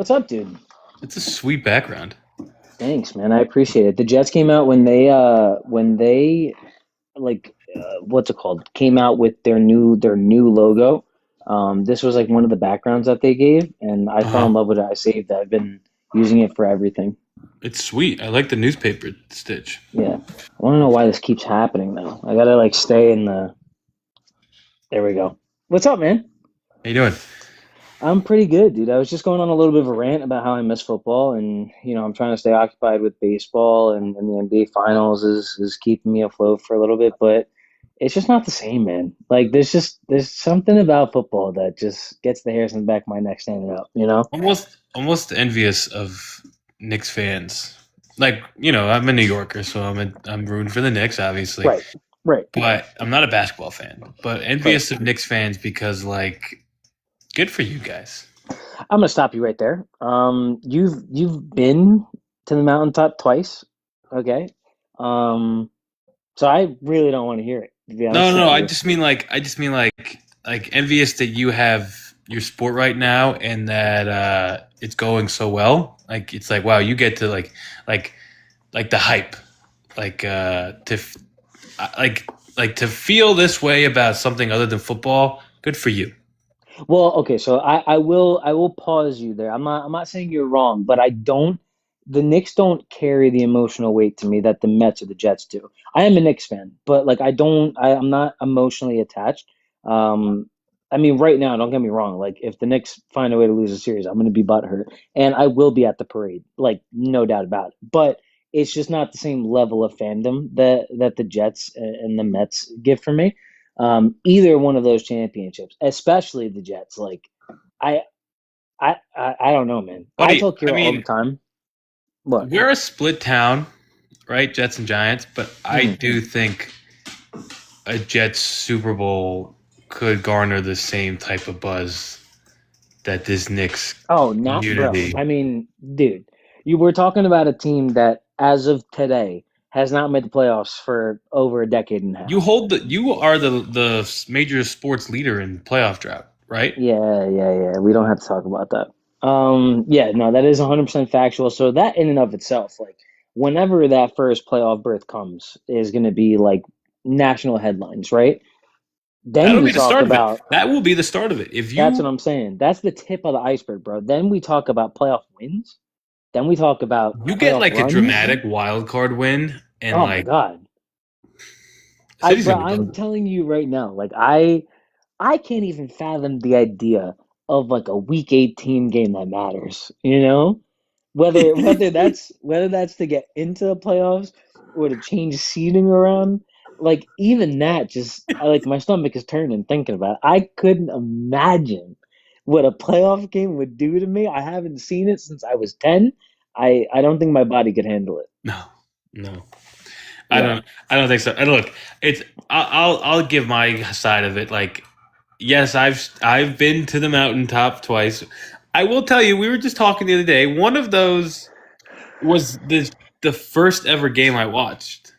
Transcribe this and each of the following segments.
What's up, dude? It's a sweet background. Thanks, man. I appreciate it. The Jets came out when they like what's it called? Came out with their new logo. This was like one of the backgrounds that they gave, and I fell Uh-huh. in love with it. I saved it. I've been using it for everything. It's sweet. I like the newspaper stitch. Yeah. I want to know why this keeps happening though. I gotta like stay in the. There we go. What's up, man? How you doing? I'm pretty good, dude. I was just going on a little bit of a rant about how I miss football, and I'm trying to stay occupied with baseball, and the NBA Finals is keeping me afloat for a little bit, but it's just not the same, man. Like there's something about football that just gets the hairs on the back of my neck standing up, you know? Almost envious of Knicks fans. Like, I'm a New Yorker, so I'm rooting for the Knicks, obviously. Right, right, But I'm not a basketball fan. But right. envious of Knicks fans because like good for you guys. I'm gonna stop you right there. You've been to the mountaintop twice, okay? Um, so I really don't want to hear it, to be No, honest no, with I you. just mean like envious that you have your sport right now and that it's going so well. Like it's like wow, you get to like like the hype, like like to feel this way about something other than football. Good for you. Well, okay, so I will pause you there. I'm not saying you're wrong, but I don't the Knicks don't carry the emotional weight to me that the Mets or the Jets do. I am a Knicks fan, but like I'm not emotionally attached. Um I mean right now, don't get me wrong, like if the Knicks find a way to lose a series, I'm gonna be butthurt and I will be at the parade, like no doubt about it. But it's just not the same level of fandom that the Jets and the Mets give for me either one of those championships, especially the Jets. Like, I, I don't know, man. I Buddy, tell I Kira all the mean, time. What? we're a split town, right? Jets and Giants, but I Hmm. do think a Jets Super Bowl could garner the same type of buzz that this Knicks Oh, not bro. community. I mean, dude, you were talking about a team that, as of today, has not made the playoffs for over a decade and a half. You are the major sports leader in playoff drought, right? Yeah, yeah, yeah. We don't have to talk about that. Yeah, no, that is 100% factual. So that in and of itself, like, whenever that first playoff berth comes, is going to be like national headlines, right? Then That'll we be the talk start of it. about That will be the start of it. If That's what you I'm saying. That's the tip of the iceberg, bro. Then we talk about playoff wins. Then we talk about you get playoff like a runs. dramatic wild card win and Oh my like God. the city's Bro, gonna be I'm buzzing. telling you right now, like I can't even fathom the idea of like a week 18 game that matters, you know? Whether that's to get into the playoffs or to change seeding around, like even that just like my stomach is turning thinking about it. I couldn't imagine what a playoff game would do to me. I haven't seen it since I was 10. I don't think my body could handle it. No, no, I Yeah. don't. I don't think so. And look, it's I'll give my side of it. Like, yes, I've been to the mountaintop twice. I will tell you, we were just talking the other day. One of those was the first ever game I watched.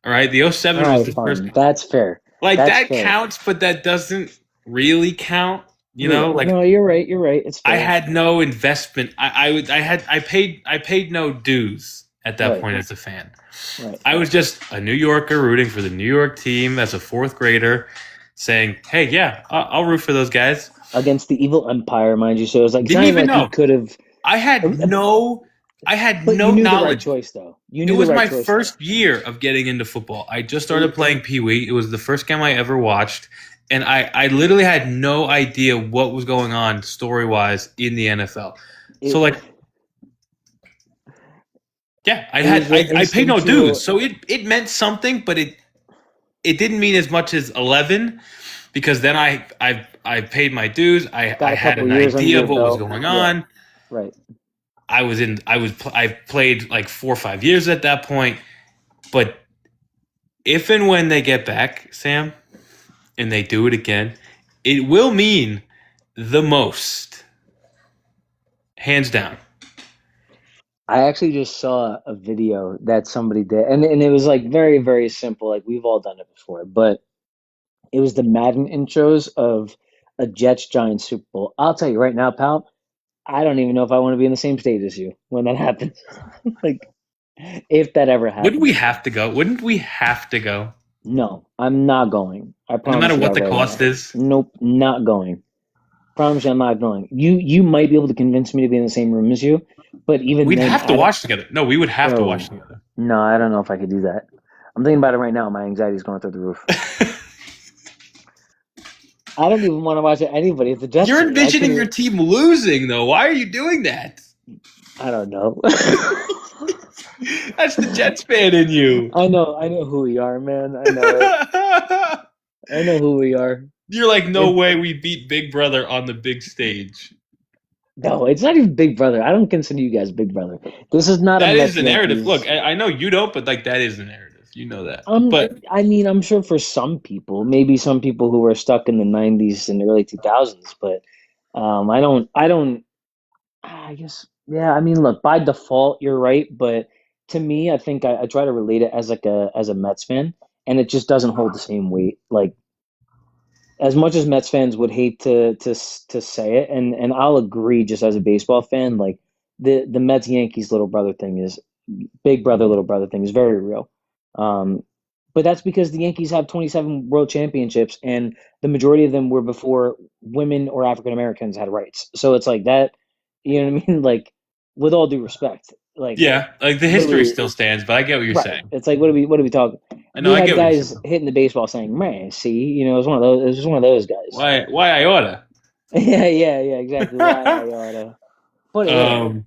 All right, the All '07 was right, the first. fine. That's fair. Like That's that fair. counts, but that doesn't really count. Yeah. Like No, you're right. You're right. It's I fair. had no investment. I paid no dues at that Right. point as a fan. Right. I was just a New Yorker rooting for the New York team as a fourth grader, saying, "Hey, yeah, I'll root for those guys." Against the evil empire, mind you. So it's Didn't not even even like you know. could have, I had no, I had but you no knew the right knowledge. choice though. You It knew the was right my choice though. first year of getting into football. I just started It, playing Pee Wee. It was the first game I ever watched. And I literally had no idea what was going on story wise in the NFL. So it, like yeah, it was the I paid no dues. instinctual. So it meant something, but it didn't mean as much as 11 because then I paid my dues. I Got a had couple an years under idea your of what was belt. going Yeah. on. Right. I played like 4 or 5 years at that point, but if and when they get back, Sam, and they do it again, it will mean the most, hands down. I actually just saw a video that somebody did, and it was like very, very simple. Like we've all done it before, but it was the Madden intros of a Jets Giants Super Bowl. I'll tell you right now, pal. I don't even know if I want to be in the same state as you when that happens. Like, if that ever Wouldn't we happens. have to go? Wouldn't we have to go? No, I'm not going. I No matter promise you what that the right cost now. is? Nope, not going. Promise you I'm not going. You might be able to convince me to be in the same room as you, but even We'd then, have to I don't. watch together. No, we would have to watch Bro, together. no, I don't know if I could do that. I'm thinking about it right now. My anxiety's going through the roof. I don't even want to watch anybody if the Jets You're lose. I envisioning your couldn't. team losing, though. Why are you doing that? I don't know. That's the Jets fan in you. I know who we are, man. I know it. I know who we are. You're like, no It way we beat Big Brother on the big stage. no, it's not even Big Brother. I don't consider you guys Big Brother. This is not a That is Mets the narrative. Look, Yankees. I know you don't, but like that is the narrative. You know that. But I mean, I'm sure for some people, maybe some people who were stuck in the '90s and early 2000s, but I don't. I guess, yeah. I mean, look, by default, you're right, but to me, I think I try to relate it as like a Mets fan, and it just doesn't hold the same weight. Like as much as Mets fans would hate to say it, and I'll agree, just as a baseball fan, like the Mets Yankees little brother thing is big brother little brother thing is very real. Um, but that's because the Yankees have 27 world championships, and the majority of them were before women or African Americans had rights. So it's like that, you know what I mean? Like, with all due respect, like, yeah, like the what are history we? still stands. But I get what you're Right. saying. It's like, what are we talking? I know. We I had get what you're guys saying. hitting the baseball saying, "Man, see, you know, it was one of those. It was one of those guys." Why? Why I oughta? Yeah, yeah, yeah, exactly. Why I oughta. But whatever. um,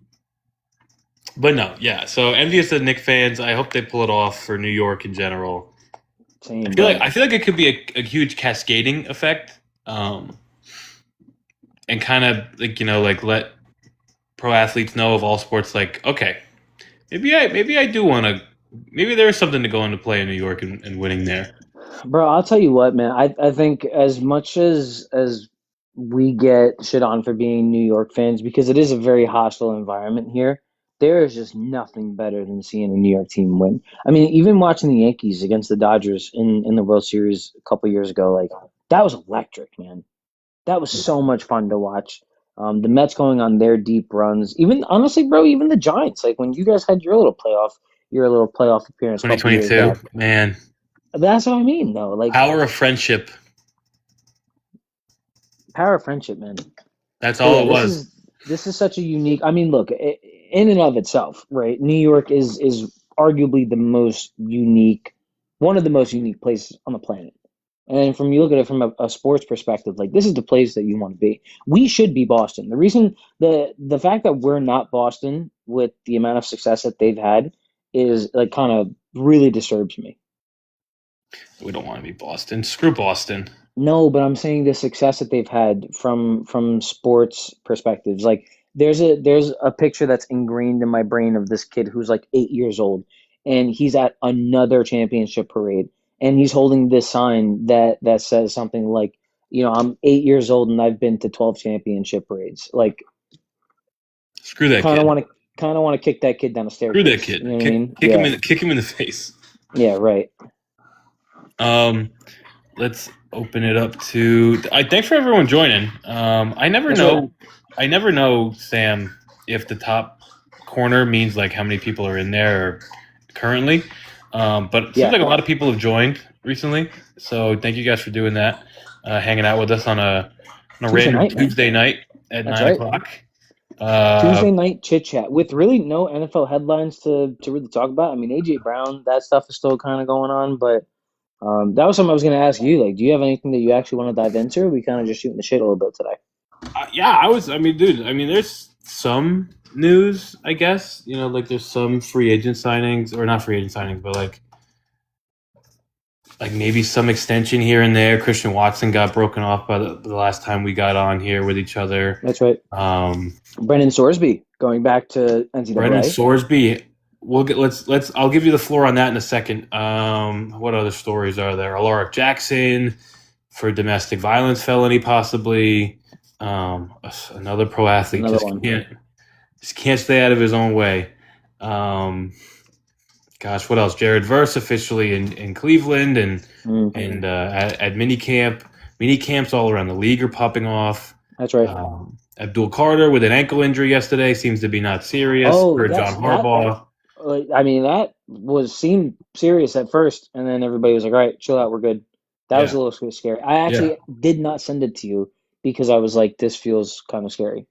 but no, yeah. So envious of Nick fans. I hope they pull it off for New York in general. Same, bro. I feel like it could be a huge cascading effect, and kind of like like let pro athletes know of all sports. Like, okay, maybe I do want to. Maybe there's something to go into play in New York and winning there. Bro, I'll tell you what, man. I think as much as we get shit on for being New York fans because it is a very hostile environment here, there is just nothing better than seeing a New York team win. I mean, even watching the Yankees against the Dodgers in the World Series a couple years ago, like that was electric, man. That was so much fun to watch. The Mets going on their deep runs, even honestly, bro, even the Giants. Like when you guys had your little playoff appearance a couple years 2022, back. man, That's what I mean, though. Like power of friendship. power of friendship, man. That's But all yeah, it was. this is such a unique. I mean, look, in and of itself, right? New York is arguably the most unique, one of the most unique places on the planet. And from you look at it from a sports perspective, like this is the place that you want to be. We should be Boston. The reason the fact that we're not Boston with the amount of success that they've had is like kind of really disturbs me. We don't want to be Boston. Screw Boston. No, but I'm saying the success that they've had from sports perspectives. Like there's a picture that's ingrained in my brain of this kid who's like 8 years old, and he's at another championship parade, and he's holding this sign that says something like, you know, I'm 8 years old and I've been to 12 championship parades. Like, Screw that kind of kid. want to kind of want to kick that kid down a Screw that staircase. You know kid. what I mean? Kick him Yeah, in. Kick him in the face. yeah, right. Um, let's open it up to. I thanks for everyone joining. I never That's right. know. I never know, Sam, if the top corner means like how many people are in there currently. But it seems Yeah, like a lot of people have joined recently. So thank you guys for doing that. Hanging out with us on a Tuesday random night, man. Tuesday night at That's nine right. o'clock. Tuesday night chit chat with really no NFL headlines to really talk about. I mean, AJ Brown, that stuff is still kind of going on, but that was something I was going to ask you. Like, do you have anything that you actually want to dive into? Or are we kind of just shooting the shit a little bit today? Yeah, I was. I mean, dude. I mean, there's some news. I guess like there's some free agent signings, or not free agent signings, but like maybe some extension here and there. Christian Watson got broken off by the last time we got on here with each other. That's right. Um, Brendan Sorsby going back to Brendan NCAA. Sorsby. We'll get. Let's. I'll give you the floor on that in a second. What other stories are there? Alaric Jackson for domestic violence felony, possibly. Another pro athlete Another one. just can't stay out of his own way. Gosh, what else? Jared Verse officially in Cleveland and Mm. at mini camps all around the league are popping off. That's right. Abdul Carter with an ankle injury yesterday seems to be not serious. Oh, For John that's that. Harbaugh. I mean, that was seemed serious at first, and then everybody was like, "All right, chill out, we're good." That was Yeah. a little scary. I Yeah. actually did not send it to you because I was like, "This feels kind of scary."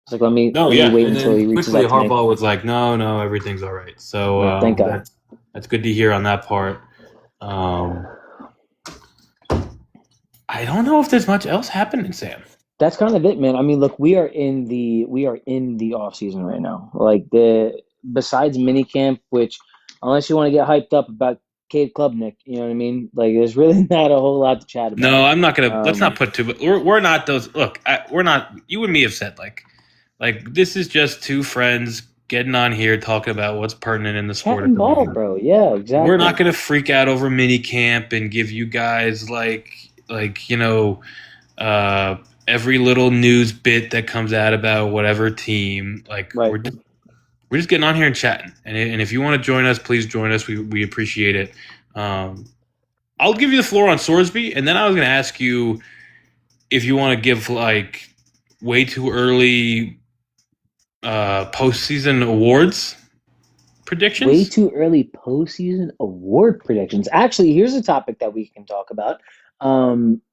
It's like, No, let me yeah. wait And until then he reaches quickly out to me. Harbaugh was like, no, no, everything's all right. So Yeah, thank God. that's good to hear on that part. Um, I don't know if there's much else happening, Sam. That's kind of it, man. I mean, look, we are in the off season right now. Like the besides minicamp, which unless you want to get hyped up about Cade Klubnik, you know what I mean? Like there's really not a whole lot to chat about. No, I'm not gonna. Let's not Um, put too. We're not those. Look, we're not. You and me have said like this is just two friends getting on here talking about what's pertinent in the Cat sport at and the ball, moment. bro. Yeah, We're not exactly. gonna freak out over mini camp and give you guys like uh, every little news bit that comes out about whatever team. Like Right. we're just getting on here and chatting. And if you want to join us, please join us. We appreciate it. Um, I'll give you the floor on Sorsby, and then I was going to ask you if you want to give like way too early postseason awards Way predictions. too early postseason award predictions. Actually, here's a topic that we can talk about.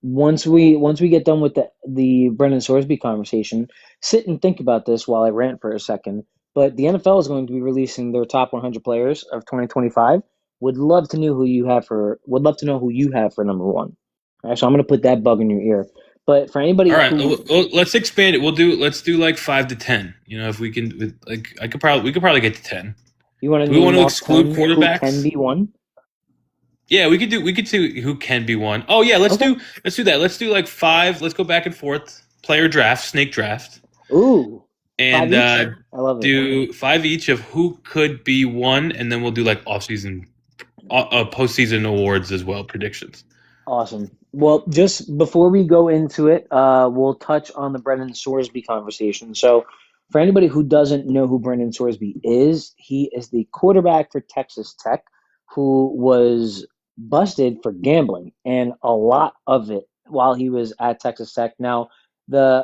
Once we get done with the Brendan Sorsby conversation, sit and think about this while I rant for a second. But the NFL is going to be releasing their top 100 players of 2025. Would love to know who you have for number one. All right, so I'm going to put that bug in your ear. But for All anybody right, who let's expand it. Let's do like 5 to 10. You know, if we can, like, we could probably get to 10. you want to Do we want name to off exclude 10 who can quarterbacks? be one, Yeah, we could see who can be one. Oh yeah, okay. let's do that. Let's do like five. Let's go back and forth. Player draft, snake draft, Ooh, five and each. I love it. do five each of who could be one, and then we'll do like off season, postseason awards as well, predictions. Awesome. Well, just before we go into it, we'll touch on the Brendan Sorsby conversation. So, for anybody who doesn't know who Brendan Sorsby is, he is the quarterback for Texas Tech who was busted for gambling and a lot of it while he was at Texas Tech. Now,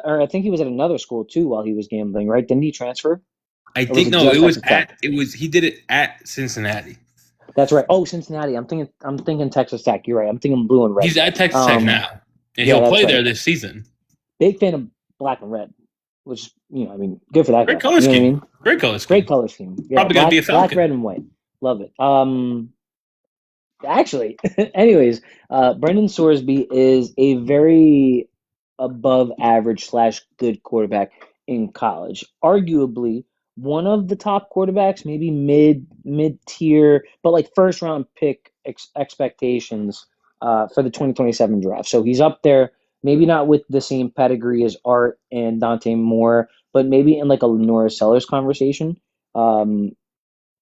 or I think he was at another school too while he was gambling, right? Didn't he transfer? I Or was think it no, just Texas Tech? he did it at Cincinnati. That's right. Oh, Cincinnati. I'm thinking Texas Tech. You're right. I'm thinking blue and red. He's at Texas Tech Um, now, and yeah, he'll that's play right. there this season. Big fan of black and red, which I mean, good for that Great guy. color You know what I scheme. mean? Great color Great scheme. color scheme. Yeah, Probably going to be a black, Falcon. red, and white. Love it. Actually, anyways, Brendan Sorsby is a very above average slash good quarterback in college. Arguably one of the top quarterbacks, maybe mid tier, but like first round pick expectations for the 2027 draft. So he's up there, maybe not with the same pedigree as Art and Dante Moore, but maybe in like a Lenora Sellers conversation. Um,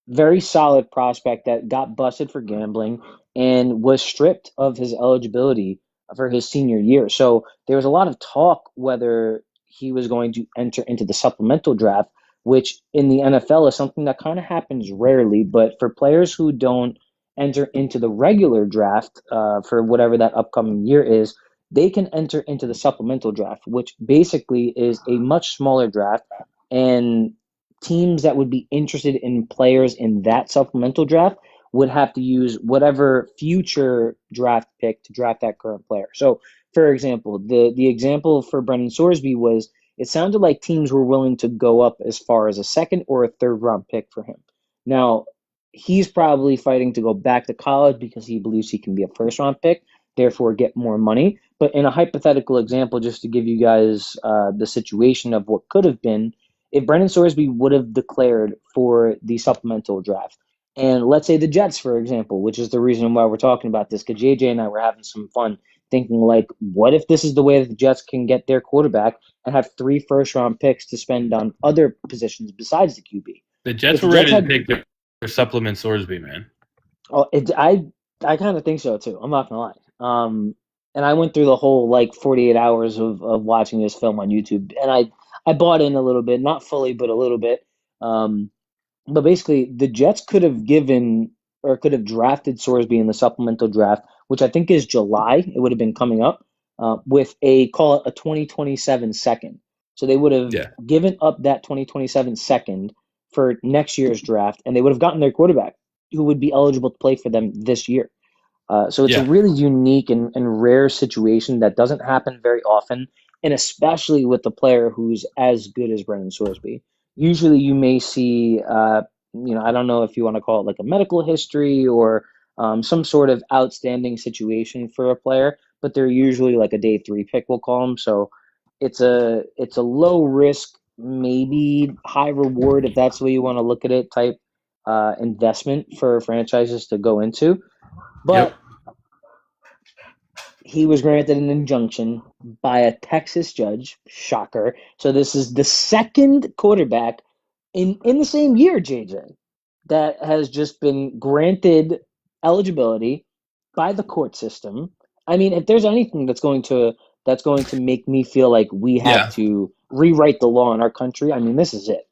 Very solid prospect that got busted for gambling and was stripped of his eligibility for his senior year. So there was a lot of talk whether he was going to enter into the supplemental draft, which in the NFL is something that kind of happens rarely. But for players who don't enter into the regular draft for whatever that upcoming year is, they can enter into the supplemental draft, which basically is a much smaller draft. And teams that would be interested in players in that supplemental draft would have to use whatever future draft pick to draft that current player. So, for example, the example for Brendan Sorsby was it sounded like teams were willing to go up as far as a second or a third round pick for him. Now, he's probably fighting to go back to college because he believes he can be a first round pick, therefore get more money. But in a hypothetical example, just to give you guys the situation of what could have been, if Brendan Sorsby would have declared for the supplemental draft, and let's say the Jets, for example, which is the reason why we're talking about this, because JJ and I were having some fun thinking, like, what if this is the way that the Jets can get their quarterback and have three first round picks to spend on other positions besides the QB? The If Jets the were Jets ready to had, take their supplement Sorsby, man. oh, I kind of think so too. I'm not gonna lie. And I went through the whole like 48 hours of watching this film on YouTube, and I bought in a little bit, not fully, but a little bit. Um, But basically, the Jets could have given or could have drafted Sorsby in the supplemental draft, which I think is July. It would have been coming up. with a call it a 2027 second. So they would have Yeah. given up that 2027 second for next year's draft, and they would have gotten their quarterback who would be eligible to play for them this year. So it's a Yeah. really unique and rare situation that doesn't happen very often, and especially with the player who's as good as Brendan Sorsby. Usually, you may see, I don't know if you want to call it like a medical history or some sort of outstanding situation for a player, but they're usually like a day three pick, we'll call them. So it's a low risk, maybe high reward if that's the way you want to look at it type investment for franchises to go into. Yep. But he was granted an injunction by a Texas judge. Shocker. So this is the second quarterback in the same year, JJ, that has just been granted eligibility by the court system. I mean, if there's anything that's going to make me feel like we have Yeah. to rewrite the law in our country, I mean, this is it.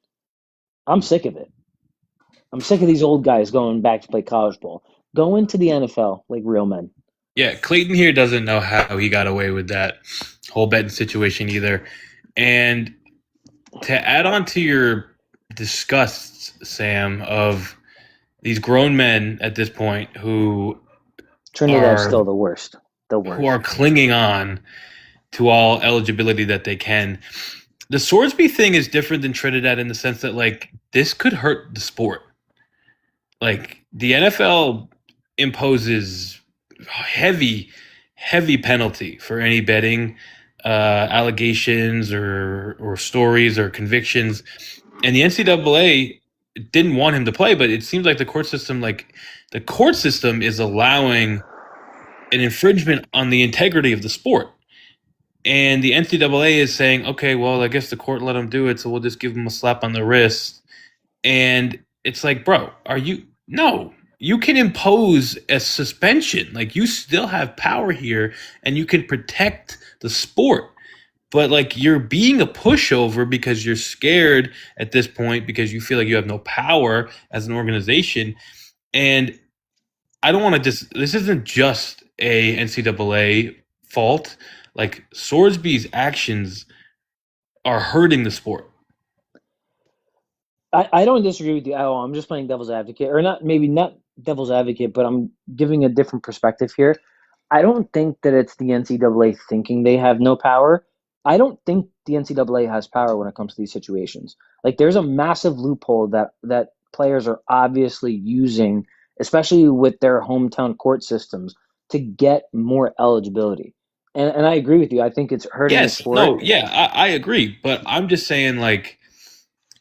I'm sick of it. I'm sick of these old guys going back to play college ball. Go into the NFL like real men. Yeah. Clayton here doesn't know how he got away with that whole betting situation either. And to add on to your disgusts, Sam, of these grown men at this point Trinidad's are still the worst. The who are worst. clinging on to all eligibility that they can. The Swordsby thing is different than Trinidad in the sense that like this could hurt the sport. Like the NFL imposes heavy, heavy penalty for any betting allegations or stories or convictions, and the NCAA didn't want him to play, but it seems like the court system is allowing an infringement on the integrity of the sport. And the NCAA is saying, okay, well, I guess the court let him do it, so we'll just give him a slap on the wrist. And it's like, bro, are you no? You can impose a suspension. Like you still have power here, and you can protect the sport. But like you're being a pushover because you're scared at this point because you feel like you have no power as an organization. And I don't want to just. This isn't just a NCAA fault. Like Swordsby's actions are hurting the sport. I don't disagree with you at all. I'm just playing devil's advocate, or not, maybe not devil's advocate, but I'm giving a different perspective here. I don't think that it's the NCAA thinking they have no power. I don't think the NCAA has power when it comes to these situations. Like there's a massive loophole that players are obviously using, especially with their hometown court systems, to get more eligibility. And I agree with you. I think it's hurting the Yes, sport. no, yeah, I agree. But I'm just saying, like,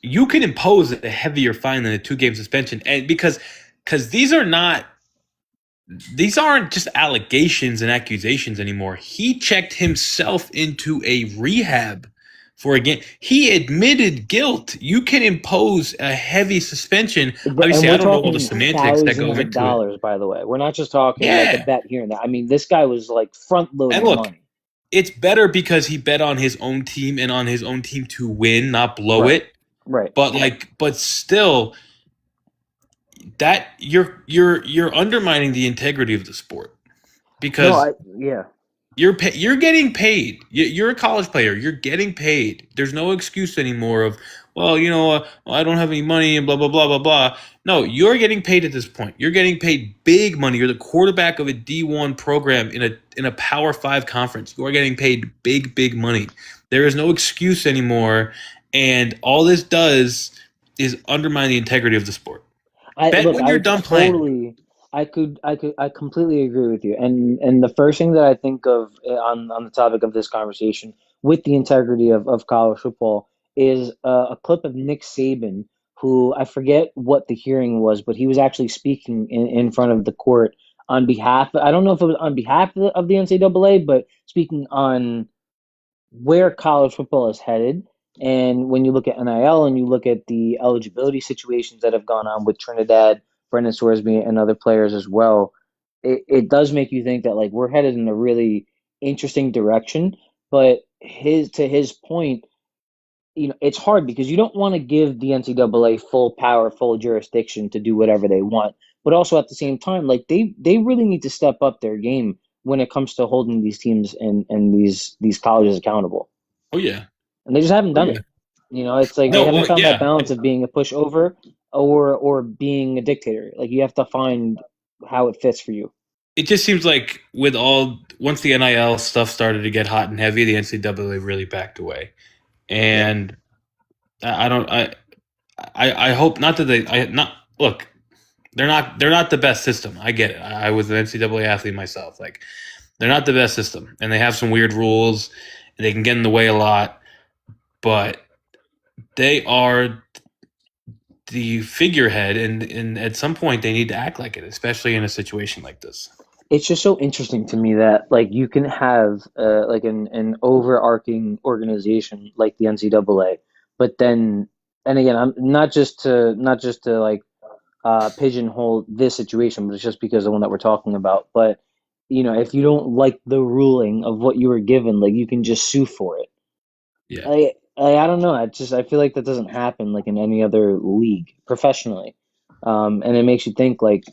you can impose a heavier fine than a 2 game suspension, and because these aren't just allegations and accusations anymore. He checked himself into a rehab for a game. He admitted guilt. You can impose a heavy suspension. And Obviously, I we're don't know all the talking semantics that go thousands of into it. dollars, by the way. We're not just talking like a Yeah, bet here and there. I mean, this guy was like front and loading look, money. it's better because he bet on his own team and on his own team to win, not blow Right. it. Right. But still, that you're undermining the integrity of the sport No, because yeah. you're getting paid. You're a college player. You're getting paid. There's no excuse anymore of, well, I don't have any money and blah blah blah blah blah. No, you're getting paid at this point. You're getting paid big money. You're the quarterback of a D1 program in a Power 5 conference. You are getting paid big money. There is no excuse anymore, and all this does is undermine the integrity of the sport. I Bet look, when you're I done playing. totally, I completely agree with you. And the first thing that I think of on the topic of this conversation with the integrity of college football is a clip of Nick Saban, who I forget what the hearing was, but he was actually speaking in front of the court on behalf. I don't know if it was on behalf of the NCAA, but speaking on where college football is headed. And when you look at NIL and you look at the eligibility situations that have gone on with Trinidad, Brendan Sorsby, and other players as well, it does make you think that like we're headed in a really interesting direction. But his point, it's hard because you don't want to give the NCAA full power, full jurisdiction to do whatever they want. But also at the same time, like they really need to step up their game when it comes to holding these teams and these colleges accountable, Oh yeah. and they just haven't Oh done yeah. it. It's like they No, haven't well, found that yeah. balance of being a pushover or being a dictator. Like you have to find how it fits for you. It just seems like once the NIL stuff started to get hot and heavy, the NCAA really backed away. Yeah. And I don't I hope not that they I not look, they're not the best system. I get it. I was an NCAA athlete myself. Like they're not the best system, and they have some weird rules, and they can get in the way a lot. But they are the figurehead, and at some point they need to act like it, especially in a situation like this. It's just so interesting to me that like you can have like an overarching organization like the NCAA, but then and again I'm not just to like pigeonhole this situation, but it's just because of the one that we're talking about. But if you don't like the ruling of what you were given, like you can just sue for it. Yeah. I don't know. I feel like that doesn't happen like in any other league professionally, and it makes you think like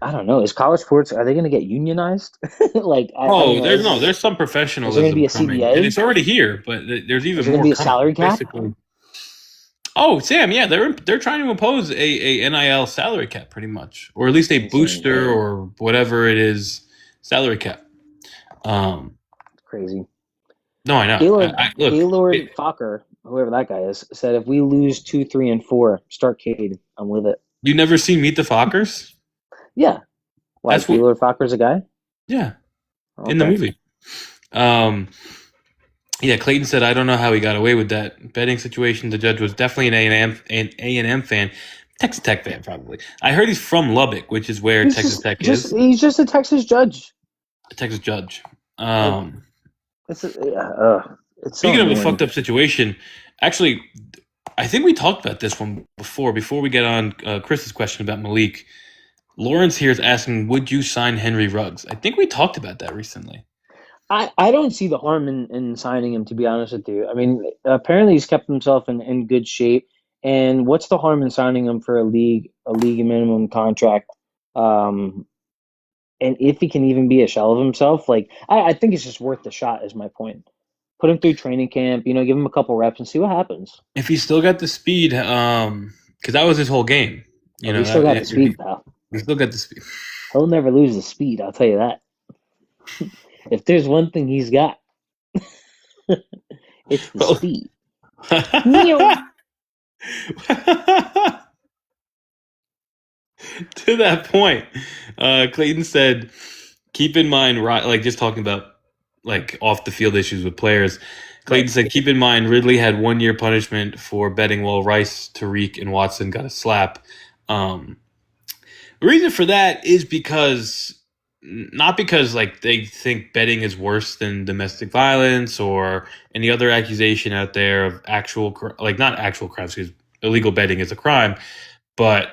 I don't know. Is college sports are they going to get unionized? Like I don't Oh, know. there's some Is there going to be professionalism a coming, and CBA? it's already here, but there's Is even there going to more be a coming. salary cap? Basically, oh Sam, yeah, they're trying to impose a NIL salary cap, pretty much, or at least a Insane. booster or whatever it is salary cap. Crazy. No, I know. Gaylord Look, Gaylord Fokker, whoever that guy is, said if we lose 2, 3, and 4, start Cade. I'm with it. you never seen Meet the Fockers? Yeah. Why That's what. Gaylord Fokker's a guy? Yeah, in the Okay. movie. Um, yeah, Clayton said, "I don't know how he got away with that betting situation. The judge was definitely an A&M fan, Texas Tech fan probably. I heard he's from Lubbock, which is where He's Texas just Tech just is. he's just a Texas judge. A Texas judge. Like it's so Speaking of a annoying. fucked up situation, actually, I think we talked about this one before. Before we get on Chris's question about Malik, Lawrence here is asking, "Would you sign Henry Ruggs?" I think we talked about that recently. I don't see the harm in signing him, to be honest with you. I mean, apparently he's kept himself in good shape. And what's the harm in signing him for a league minimum contract? Um, and if he can even be a shell of himself, like I think it's just worth the shot, is my point. Put him through training camp, give him a couple reps and see what happens. If he still got the speed, because that was his whole game. Oh, he still got the If speed, pal. he still got the speed. He'll never lose the speed, I'll tell you that. If there's one thing he's got, it's the Well, speed. Meow. to that point, Clayton said, "Keep in mind, like just talking about like off the field issues with players." Right. Clayton said, "Keep in mind, Ridley had 1 year punishment for betting while Rice, Tariq, and Watson got a slap." Um, the reason for that is not because like they think betting is worse than domestic violence or any other accusation out there of like not actual crimes, because illegal betting is a crime, but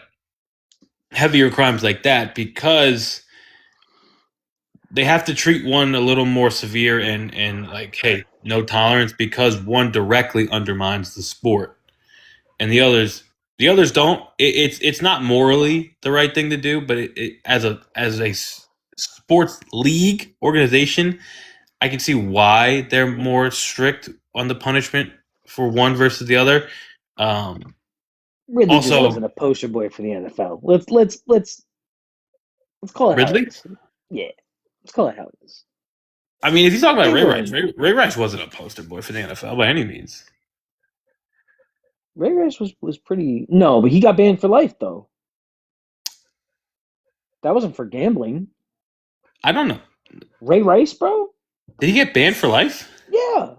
heavier crimes like that, because they have to treat one a little more severe and like, hey, no tolerance, because one directly undermines the sport, and the others don't. It's not morally the right thing to do, but as a sports league organization, I can see why they're more strict on the punishment for one versus the other. Um, Ridley just Also, wasn't a poster boy for the NFL. Let's call it how it Ridley. is. Yeah, let's call it how it is. I mean, if you talk about Ray Rice, England. Ray Rice wasn't a poster boy for the NFL by any means. Ray Rice was pretty. No, but he got banned for life though. That wasn't for gambling. I don't know. Ray Rice, bro. Did he get banned for life? Yeah.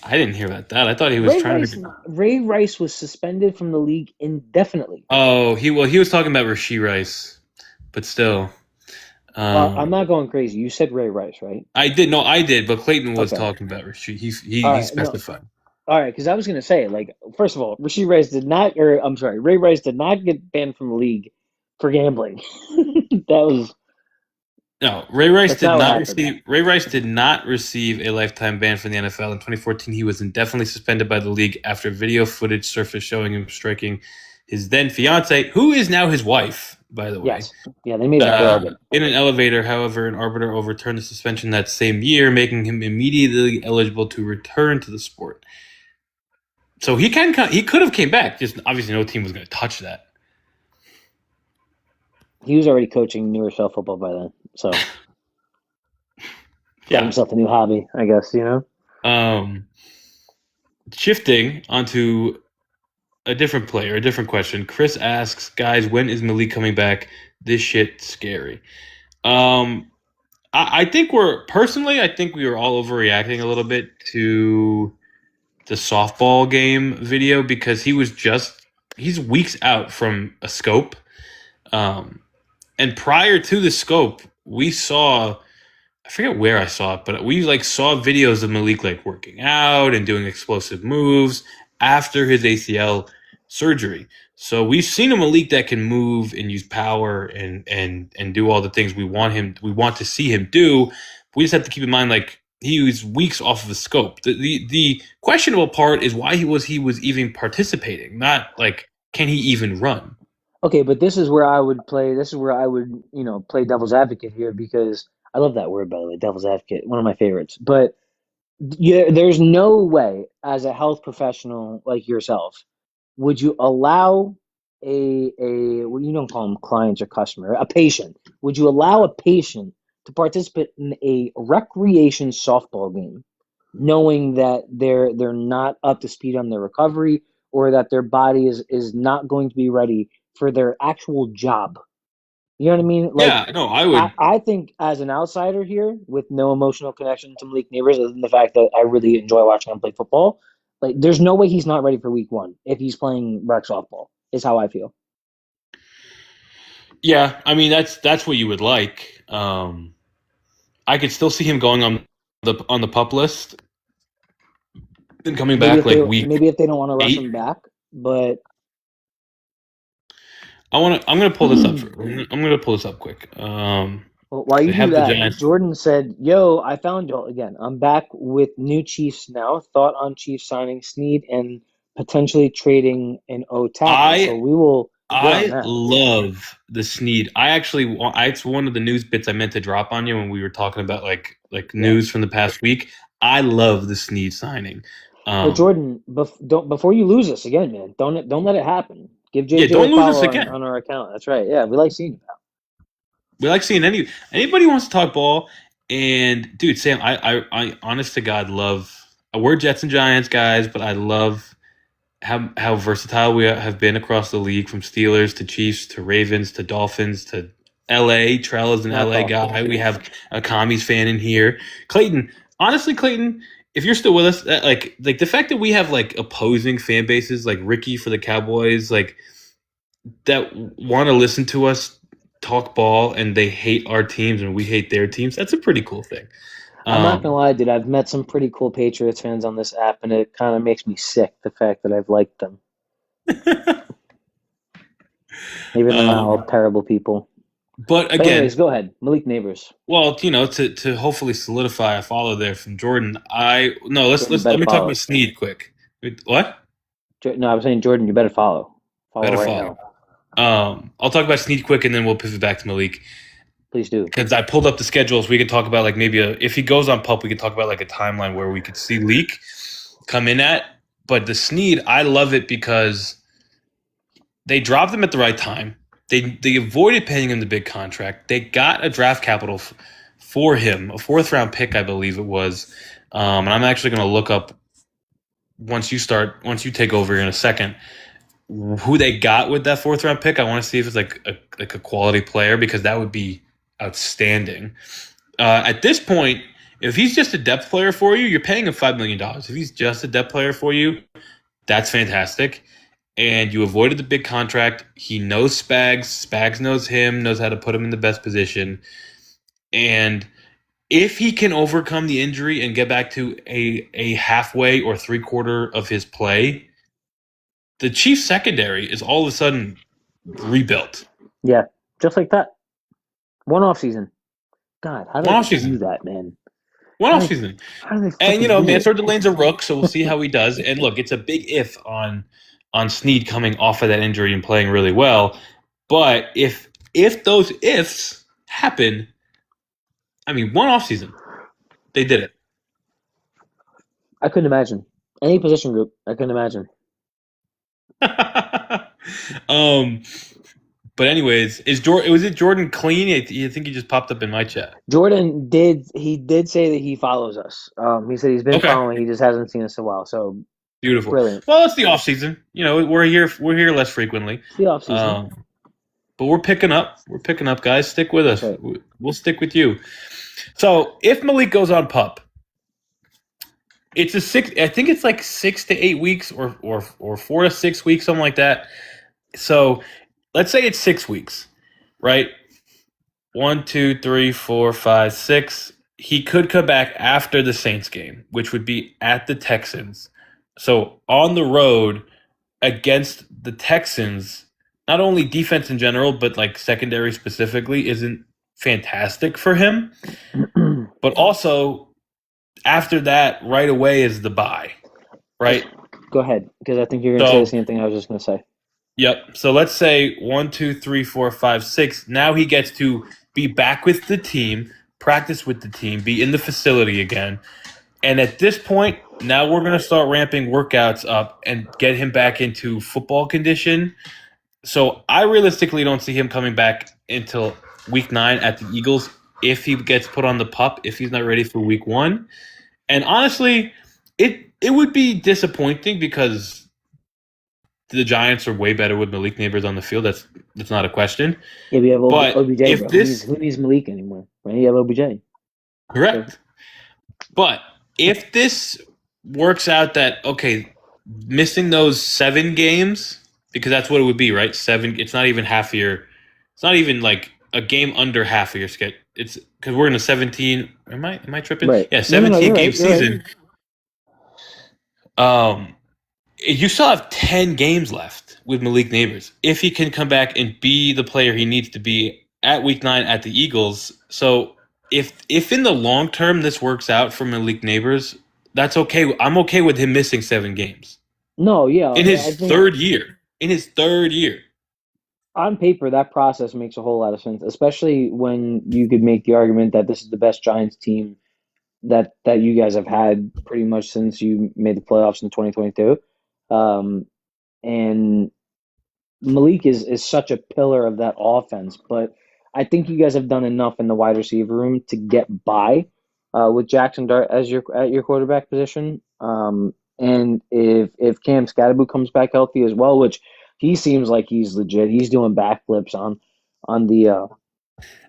I didn't hear about that. I thought he was Ray trying Rice. to. Ray Rice was suspended from the league indefinitely. Oh, he was talking about Rasheed Rice, but still. I'm not going crazy. You said Ray Rice, right? I did, but Clayton was Okay. talking about Rasheed. All He right. No. specified. All right, because I was gonna say, like, first of all, Rasheed Rice did not, or I'm sorry, Ray Rice did not get banned from the league for gambling. That was No, Ray Rice that's did not what not happened. receive. Ray Rice did not receive a lifetime ban from the NFL in 2014. He was indefinitely suspended by the league after video footage surfaced showing him striking his then fiance, who is now his wife, by the way. Yes. Yeah, they made that clear. Okay. In an elevator, however, an arbiter overturned the suspension that same year, making him immediately eligible to return to the sport. So he could have came back. Just obviously, no team was going to touch that. He was already coaching New Rochelle football by then, so got Yeah. himself a new hobby, I guess, you know? Um, Shifting onto a different player, a different question. Chris asks, guys, when is Malik coming back? This shit scary. Um, I think I think we were all overreacting a little bit to the softball game video because he's weeks out from a scope. And prior to the scope, we saw, I forget where I saw it, but we like saw videos of Malik like working out and doing explosive moves after his ACL surgery. So we've seen a Malik that can move and use power and do all the things we want to see him do. We just have to keep in mind like he was weeks off of the scope. The questionable part is why he was even participating, not like can he even run? Okay, but this is where I would, play devil's advocate here because I love that word, by the way, devil's advocate, one of my favorites. But yeah, there's no way, as a health professional like yourself, would you allow well, you don't call them clients or customer, a patient. Would you allow a patient to participate in a recreation softball game, knowing that they're not up to speed on their recovery or that their body is not going to be ready for their actual job? You know what I mean? Like, Yeah, no, I I, would. I think as an outsider here, with no emotional connection to Malik Neighbors, other than the fact that I really enjoy watching him play football, like, there's no way he's not ready for week one if he's playing rec softball, is how I feel. Yeah, I mean that's what you would like. I could still see him going on the pup list and coming Maybe back if they like week maybe if they don't want to rush 8. him back, but I'm gonna pull this up. well, I'm gonna pull this up quick. while They you do have the that, Giants. Jordan said, "Yo, I found y'all again. I'm back with new Chiefs now. Thought on Chiefs signing Snead and potentially trading an O tackle. So I we will get on I that." love the Snead. It's one of the news bits I meant to drop on you when we were talking about like Yeah. news from the past week. I love the Snead signing. But Um, Jordan, don't before you lose us again, man. Don't let it happen. Give yeah, JJ a don't lose us follow again. on our account. That's right. Yeah, we like seeing you, pal. We like seeing anybody who wants to talk ball. And dude, Sam, I honest to God love. We're Jets and Giants guys, but I love how versatile we have been across the league, from Steelers to Chiefs to Ravens to Dolphins to L.A. Trell is an That's L.A. awesome. guy. We have a commies fan in here. Clayton, honestly, Clayton, if you're still with us, like the fact that we have like opposing fan bases, like Ricky for the Cowboys, like that want to listen to us talk ball and they hate our teams and we hate their teams. That's a pretty cool thing. I'm not gonna Um, lie, dude. I've met some pretty cool Patriots fans on this app, and it kind of makes me sick the fact that I've liked them. Maybe they're not all um, terrible people. but But anyways, again, go ahead, Malik Neighbors. well, to hopefully solidify a follow there from Jordan. I no, Jordan, you let better me talk about follow. Snead quick. What? No, I was saying Jordan, you better follow. Follow Better right follow. now, I'll talk about Snead quick and then we'll pivot back to Malik please do. because I pulled up the schedules. We can talk about like maybe if he goes on pup, we can talk about like a timeline where we could see Leak come in at. But the Snead, I love it because they dropped him at the right time. They avoided paying him the big contract. They got a draft capital for him, a 4th round pick, I believe it was. And I'm actually going to look up once you take over in a second, who they got with that 4th round pick. I want to see if it's like a quality player because that would be outstanding. At this point, if he's just a depth player for you, you're paying him $5 million. If he's just a depth player for you, that's fantastic. And you avoided the big contract. He knows Spags. Spags knows him, knows how to put him in the best position. And if he can overcome the injury and get back to a halfway or 3/4 of his play, the Chiefs secondary is all of a sudden rebuilt. Yeah, just like that. One off season. God, how do One they do offseason. that, man? One How do they offseason. how do they And freaking do it? Mansour Delane's a rook, so we'll see how he does. And look, it's a big if on Snead coming off of that injury and playing really well. But if if those ifs happen, I mean, one offseason, they did I couldn't imagine any position group. I couldn't imagine. it. um, but anyways, was it Jordan Clean? I think he just popped up in my chat. Jordan did say that he follows us. He said he's been Okay, following. He just hasn't seen us in a while. So beautiful. brilliant. Well, it's the off season. You know, we're here less frequently. It's the off season. Um, but we're picking up. We're picking up, guys. Stick with That's us. right. We'll stick with you. So if Malik goes on pup, it's a six. I think it's like 6 to 8 weeks, or 4 to 6 weeks, something like that. So let's say it's 6 weeks, right? One, two, three, four, five, six. He could come back after the Saints game, which would be at the Texans. So on the road against the Texans, not only defense in general, but like secondary specifically, isn't fantastic for him. But also after that, right away is the bye, right? Go ahead, because I think you're going to say the So same thing I was just going to say. yep. So let's say 1, 2, 3, 4, 5, 6. Now he gets to be back with the team, practice with the team, be in the facility again. And at this point, now we're going to start ramping workouts up and get him back into football condition. So I realistically don't see him coming back until week 9 at the Eagles if he gets put on the pup, if he's not ready for week 1. And honestly, it would be disappointing because the Giants are way better with Malik Neighbors on the field. That's not a question. Yeah, we have But OBJ, if bro. this Who needs Malik anymore? Right? You have OBJ. So, correct, but if this works out that okay, missing those 7 games because that's what it would be, right? 7. It's not even half your. It's not even like a game under half of your schedule. It's because we're in a 17. Am I tripping? right. Yeah, No, 17 you're game right. You're right. season. Um, you still have 10 games left with Malik Neighbors if he can come back and be the player he needs to be at week 9 at the Eagles. So if in the long term this works out for Malik Neighbors, that's okay. I'm okay with him missing 7 games No, yeah. in I his think third year. In his third year. on paper, that process makes a whole lot of sense, especially when you could make the argument that this is the best Giants team that you guys have had pretty much since you made the playoffs in 2022. And Malik is such a pillar of that offense, but I think you guys have done enough in the wide receiver room to get by with Jackson Dart as your at your quarterback position. And if Cam Scatterboot comes back healthy as well, which he seems like he's legit, he's doing backflips on the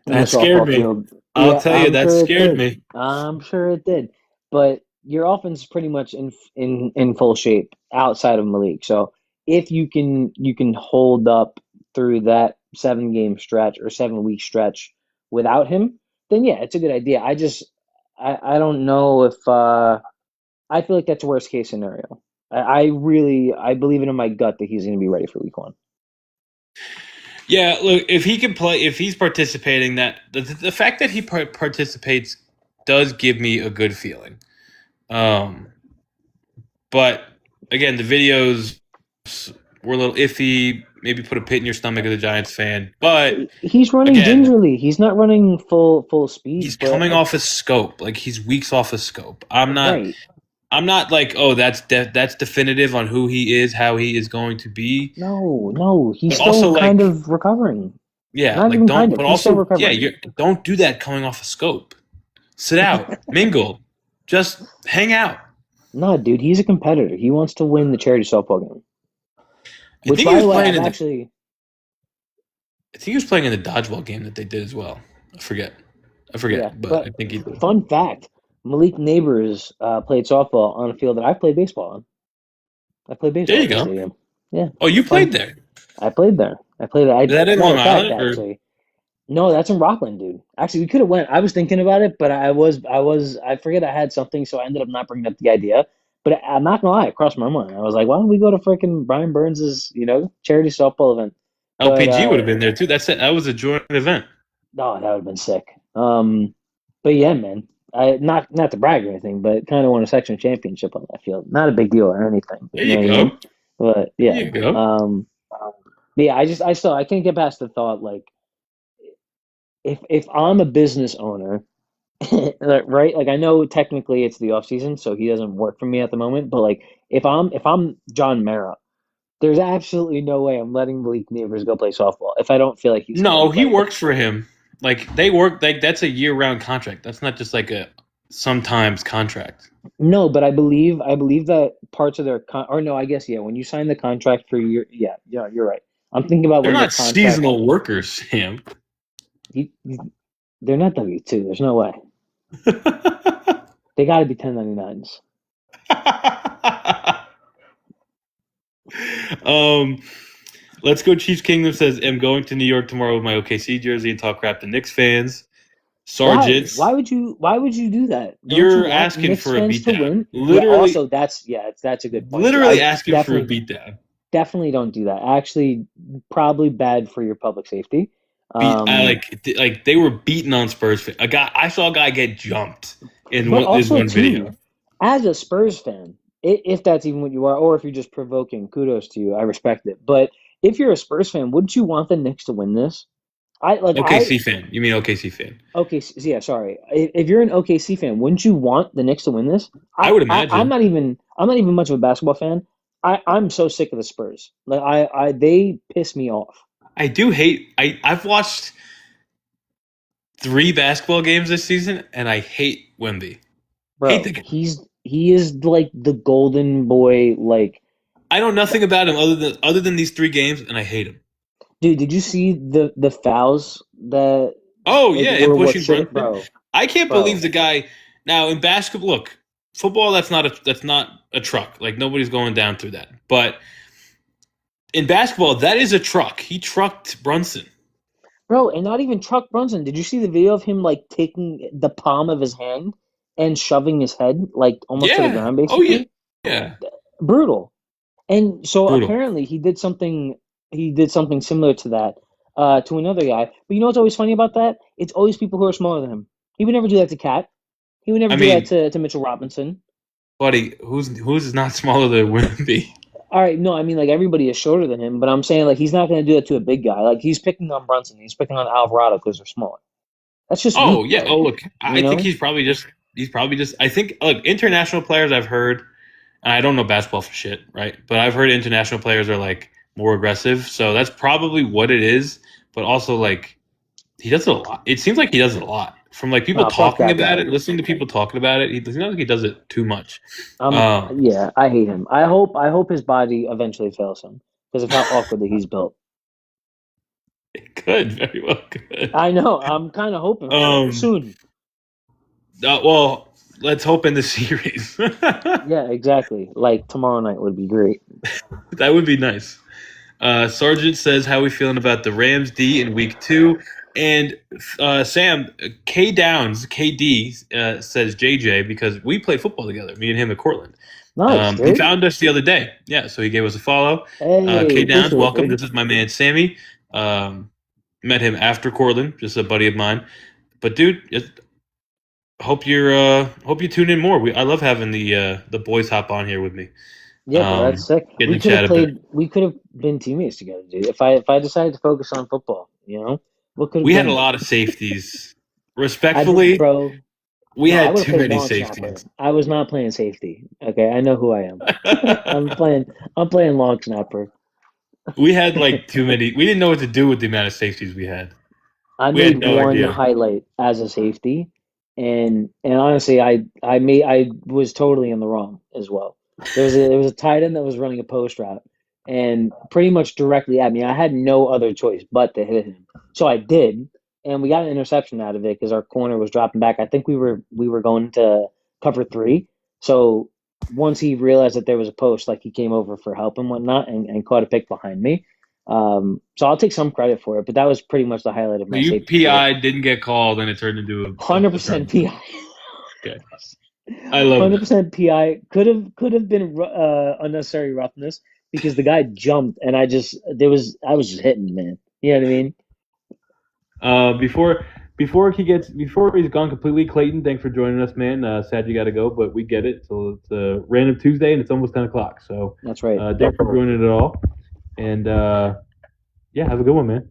That scared softball me. field. I'll Yeah, tell you, I'm that sure it scared did. me. I'm sure it did. But your offense is pretty much in full shape outside of Malik. So if you can hold up through that 7 game stretch or 7 week stretch without him, then yeah, it's a good idea. I don't know if I feel like that's a worst case scenario. I believe it in my gut that he's going to be ready for week 1. Yeah, look, if he can play, if he's participating, that the fact that he participates does give me a good feeling. Um, but again, the videos were a little iffy. Maybe put a pit in your stomach as a Giants fan. But He's running again, gingerly. He's not running full speed, he's but coming off a scope. Like he's weeks off a scope. I'm not. right. I'm not like, oh, that's definitive on who he is, how he is going to be. No, he's But also still kind like, of recovering. yeah, Not like even kind don't. of. But He's still also, yeah, recovering. you don't do that coming off a scope. Sit out, mingle, just hang out. No, dude, he's a competitor. He wants to win the charity softball game. I Which, think he by was the way, playing I've in the. actually. I think he was playing in the dodgeball game that they did as well. I forget. I Yeah, forget, but but I think he did. fun fact: Malik Neighbors played softball on a field that I played baseball on. I played There baseball you at the go. stadium. Yeah, Oh, you fun. played there. I played there. I played. Is that in Matter Long of fact, Island or? actually. No, that's in Rockland, dude. Actually, we could have went. I was thinking about it, but I forget I had something, so I ended up not bringing up the idea. But I'm not gonna lie, it crossed my mind. I was like, why don't we go to freaking Brian Burns's, charity softball event? But LPG would have been there too. That's it. That was a joint event. no, that would have been sick. But yeah, man, I not to brag or anything, but kind of won a section championship on that field. Not a big deal or anything. There You know you what I mean? go. But There yeah, you go. but yeah, I can't get past the thought like. if I'm a business owner, right? Like I know technically it's the off season, so he doesn't work for me at the moment. But like if I'm John Mara, there's absolutely no way I'm letting Malik Neighbors go play softball if I don't feel like he's gonna be No, he playing. works for him. Like they work like that's a year-round contract. That's not just like a sometimes contract. No, but I believe that parts of their or no, I guess yeah. When you sign the contract for your yeah, you're right. I'm thinking about They're when the not contract. seasonal workers, Sam. He, they're not W-2. There's no way. They got to be 1099s. um, let's go. Chiefs Kingdom says, "I'm going to New York tomorrow with my OKC jersey and talk crap to Knicks fans." Why? Sergeants, Why would you do that? Don't you you're want asking Knicks for a fans to beatdown. win? Yeah. Literally, Also, that's a good point too. literally I asking for a definitely beatdown. definitely don't do that. Actually, probably bad for your public safety. I Um, like they were beating on Spurs. A guy, I saw a guy get jumped in but this also one video. too, as a Spurs fan, if that's even what you are, or if you're just provoking, kudos to you. I respect it. But if you're a Spurs fan, wouldn't you want the Knicks to win this? I like I OKC fan. You mean OKC fan? Okay, yeah, sorry. If you're an OKC fan, wouldn't you want the Knicks to win this? I would I'm imagine. not even much of a basketball fan. I'm so sick of the Spurs. Like they piss me off. I do hate. I've watched 3 basketball games this season, and I hate Wemby. Hate the Bro, guy. he is like the golden boy. Like, I know nothing about him other than these 3 games, and I hate him. dude, did you see the fouls that Oh like yeah, and were what pushing should Brunson. bro, I can't believe bro, the guy. Now in basketball, look, football. That's not a truck. Like nobody's going down through that. But in basketball, that is a truck. He trucked Brunson. bro, and not even Chuck Brunson. Did you see the video of him like taking the palm of his hand and shoving his head like almost to the Yeah. ground, Oh yeah. basically? Yeah. Brutal. And so Brutal. apparently he did something similar to that to another guy. But you know what's always funny about that? It's always people who are smaller than him. He would never do that to Cat. He would never I do that mean, to Mitchell Robinson. buddy, who's not smaller than Wemby? All right, no, I mean like everybody is shorter than him, but I'm saying like he's not going to do that to a big guy. Like he's picking on Brunson, he's picking on Alvarado because they're smaller. That's just Oh weak, yeah. bro. Oh look, You I think know? he's probably just. I think look, international players I've heard. And I don't know basketball for shit, right? But I've heard international players are like more aggressive, so that's probably what it is. But also like he does it a lot. It seems like he does it a lot. From like people Nah, fuck talking that about guy. it, listening to people talking about it, he seems like he does it too much. Um, Yeah, I hate him. I hope his body eventually fails him because of how awkwardly he's built. it could very well could. I know. I'm kind of hoping for it Um, soon. well, let's hope in the series. Yeah, exactly. Like tomorrow night would be great. That would be nice. Sergeant says, "How we feeling about the Rams D in week 2?" And Sam K Downs KD says JJ because we play football together, me and him at Cortland. Nice, He dude. found us the other day, yeah. So he gave us a follow. Hey, K Downs, appreciate it, welcome. dude. This is my man Sammy. Um, Met him after Cortland, just a buddy of mine. But dude, hope you tune in more. I love having the boys hop on here with me, Yeah, bro, that's sick. getting We to could have chat a bit. played. We could have been teammates together, dude. If I decided to focus on football, what could have We had a been? lot of safeties. I did, Respectfully, bro. we No, I had would have too played many long snapper. safeties. I was not playing safety. Okay, I know who I am. I'm playing. I'm playing long snapper. We had like too many. We didn't know what to do with the amount of safeties we had. I We made had no one idea. highlight as a safety, and honestly, I was totally in the wrong as well. There was a tight end that was running a post route, and pretty much directly at me. I had no other choice but to hit him, so I did, and we got an interception out of it because our corner was dropping back. I think we were going to cover three, so once he realized that there was a post, like he came over for help and whatnot, and caught a pick behind me. So I'll take some credit for it, but that was pretty much the highlight of So my you safety career. PI didn't get called, and it turned into a 100% turnover. PI. Okay, I love that. 100% PI could have been unnecessary roughness because the guy jumped and I was just hitting, man. You know what I mean? Before he's gone completely, Clayton, thanks for joining us, man. Sad you got to go, but we get it. So it's a random Tuesday, and it's almost 10 o'clock. So That's right. thanks for joining it all, and yeah, have a good one, man.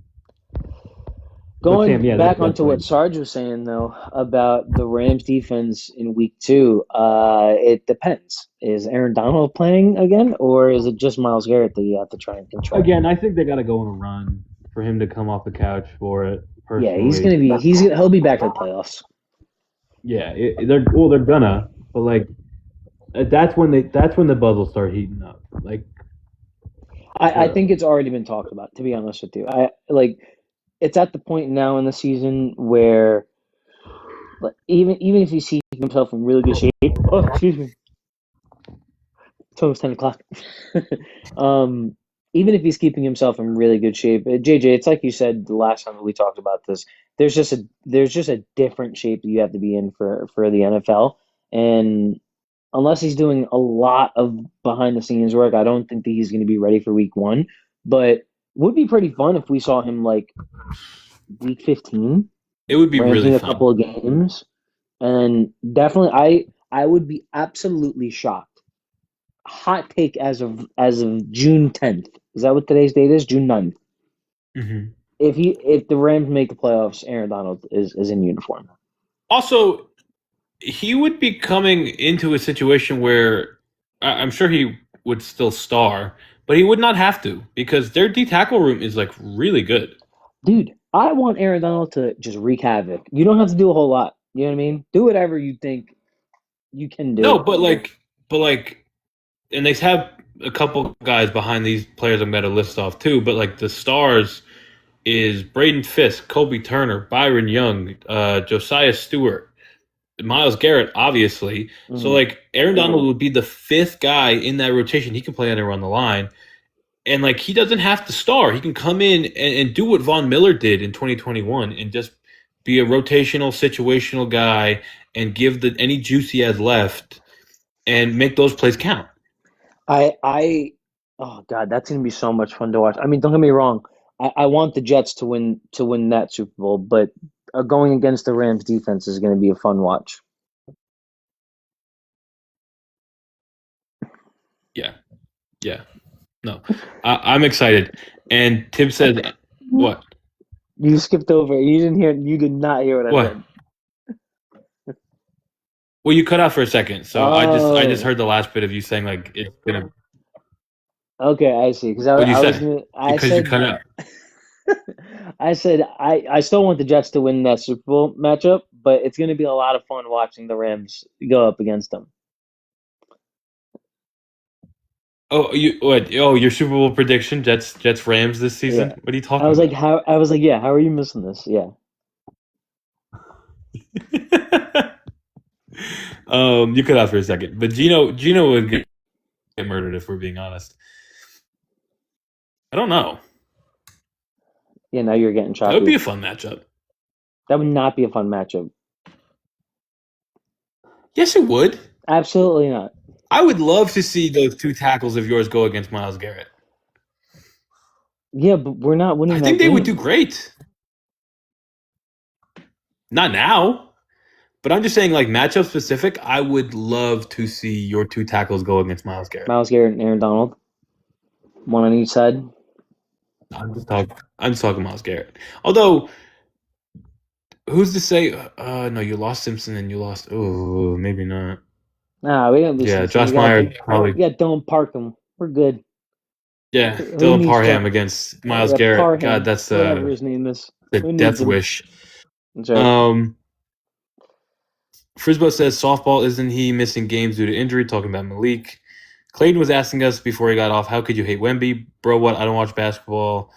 But Sam, Going yeah, back onto what definitely. Sarge was saying though about the Rams defense in week two, it depends. Is Aaron Donald playing again, or is it just Miles Garrett that you have to try and control? Again, I think they got to go on a run for him to come off the couch for it. Yeah, Personally, he'll be back for the playoffs. yeah, they're gonna, but like that's when the buzz will start heating up. Like I the think it's already been talked about, to be honest with you. I like it's at the point now in the season where like, even if he sees himself in really good shape. Oh, excuse me. It's almost 10 o'clock. um, Even if he's keeping himself in really good shape, JJ, it's like you said the last time that we talked about this. There's just a different shape that you have to be in for the NFL, and unless he's doing a lot of behind the scenes work, I don't think that he's going to be ready for week one. But would be pretty fun if we saw him like week 15, it would be really ramping a fun. couple of games, and definitely I would be absolutely shocked. Hot take as of June 10th. Is that what today's date is? June 9th. Hmm. If the Rams make the playoffs, Aaron Donald is in uniform. Also, he would be coming into a situation where I'm sure he would still star, but he would not have to because their D tackle room is like really good. Dude, I want Aaron Donald to just wreak havoc. You don't have to do a whole lot. You know what I mean? Do whatever you think you can No, do. but like, and they have a couple guys behind these players I'm going to list off too. But like the stars is Braden Fisk, Kobe Turner, Byron Young, Josiah Stewart, Miles Garrett, obviously. So Mhm. like Aaron Donald would be the fifth guy in that rotation. He can play anywhere on the line. And like he doesn't have to star. He can come in and do what Von Miller did in 2021 and just be a rotational, situational guy and give the any juice he has left and make those plays count. I oh God, that's gonna be so much fun to watch. I mean, don't get me wrong. I want the Jets to win that Super Bowl, but going against the Rams defense is gonna be a fun watch. Yeah, yeah. No, I'm excited. And Tim said, "What? You skipped over. You did not hear what I What? said. Well, you cut out for a second, so I just Oh, heard the last bit of you saying like it's gonna. okay, I see. Because I, What do you I was say? gonna, I Because you said, cut out. I still want the Jets to win that Super Bowl matchup, but it's gonna be a lot of fun watching the Rams go up against them. Oh, you what? Oh, your Super Bowl prediction: Jets Rams this season. Yeah. What are you talking I was like, yeah, how are you missing this? Yeah. about? You cut out for a second, but Gino would get murdered if we're being honest. I don't know. Yeah, now you're getting That would choppy. be a fun matchup. That would not be a fun matchup. Yes, it would. Absolutely not. I would love to see those two tackles of yours go against Miles Garrett. Yeah, but we're not I winning that think they would do game. great. Not now, but I'm just saying, like matchup specific. I would love to see your two tackles go against Miles Garrett. Miles Garrett and Aaron Donald, one on each side. I'm just talking Miles Garrett. Although, who's to say? No, you lost Simpson and you lost. Oh, maybe not. Nah, we didn't lose Yeah, Simpson. Josh Meyer probably. We got Dylan Parkham. We're good. Yeah, Who Dylan needs Parham Josh? against Miles Yeah, Garrett. God, Parham, that's whatever his name is. the Who needs death him? wish. That's right. Um, Frisbo says softball isn't he missing games due to injury? Talking about Malik. Clayton was asking us before he got off, how could you hate Wemby? Bro, what? I don't watch basketball.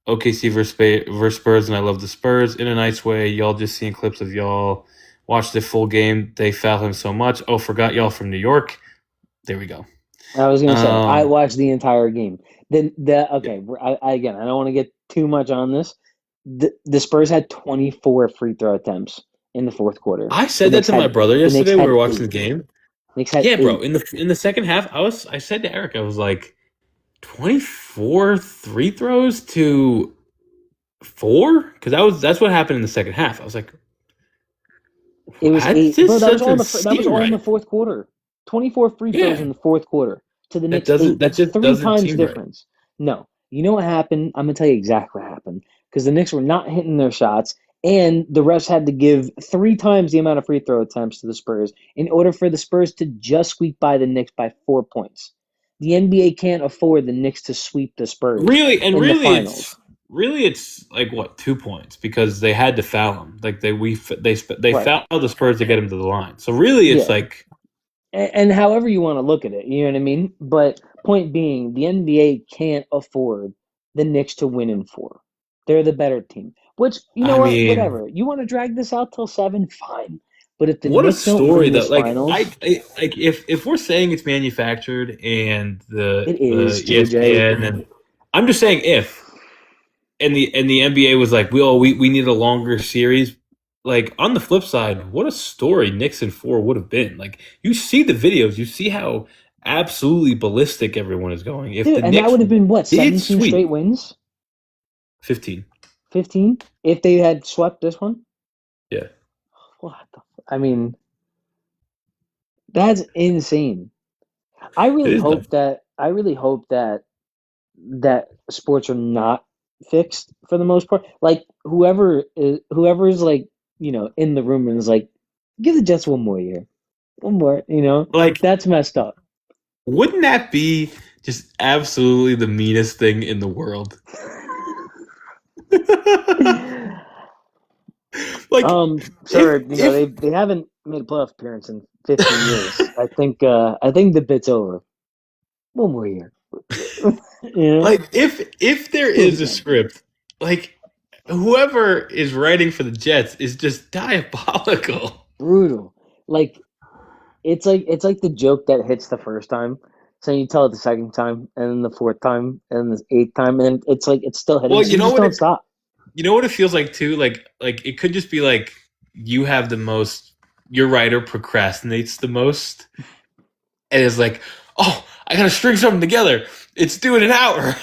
OKC versus Spurs, and I love the Spurs in a nice way. Y'all just seeing clips of y'all watch the full game. They foul him so much. Oh, forgot y'all from New York. There we go. I was gonna say I Um, watched the entire game. Then okay. Again, I don't want to get too much on this. The Spurs had 24 free throw attempts in the fourth quarter. I The said that Knicks to my had brother the Knicks yesterday. We had were watching the eight. game. Knicks had Yeah, bro. eight. In the second half, I said to Eric, I was like, 24 free throws to four? Because that's what happened in the second half. I was like, It was how eight, this bro. doesn't That was seem all in the right. fourth quarter. 24 free throws Yeah, in the fourth quarter to the that Knicks doesn't eight. that That's just three doesn't times seem right. difference. No, you know what happened? I'm gonna tell you exactly what happened. because the Knicks were not hitting their shots, and the refs had to give 3 times the amount of free throw attempts to the Spurs in order for the Spurs to just squeak by the Knicks by 4 points. The NBA can't afford the Knicks to sweep the Spurs Really, and in the really, finals. it's like what 2 points because they had to foul him. Like they Right. fouled the Spurs to get him to the line. So really, it's Yeah. like And however you want to look at it, you know what I mean? But point being, the NBA can't afford the Knicks to win in four. They're the better team. Which, you know I what? mean, Whatever. You want to drag this out till seven? Fine. But if the what a Knicks don't story win though. this Like finals, like if we're saying it's manufactured and it the is, JJ. ESPN and I'm just saying if and the NBA was like, we need a longer series. Like on the flip side, what a story Knicks in four would have been. Like you see the videos, you see how absolutely ballistic everyone is going. If Dude, the and that Knicks would have been what, did 17 straight sweep wins? 15, 15? If they had swept this one? yeah, What the I mean, that's insane. I it really is nuts. hope that I really hope that sports are not fixed for the most part. Like whoever's like, in the room and is like, give the Jets one more year. One more, Like, that's messed up. wouldn't that be just absolutely the meanest thing in the world? Like, Sir, if they haven't made a playoff appearance in 15 years. I think the bit's over. One more year. You know? like if there Do it is a again. script, like whoever is writing for the Jets is just diabolical. Brutal. Like it's like the joke that hits the first time. So you tell it the second time, and then the fourth time, and then the eighth time, and then it's like it's still hitting. Well, So you just don't stop. you know what it feels like too. Like it could just be like you have the most. Your writer procrastinates the most, and is like, oh, I gotta string something together. It's due in an hour.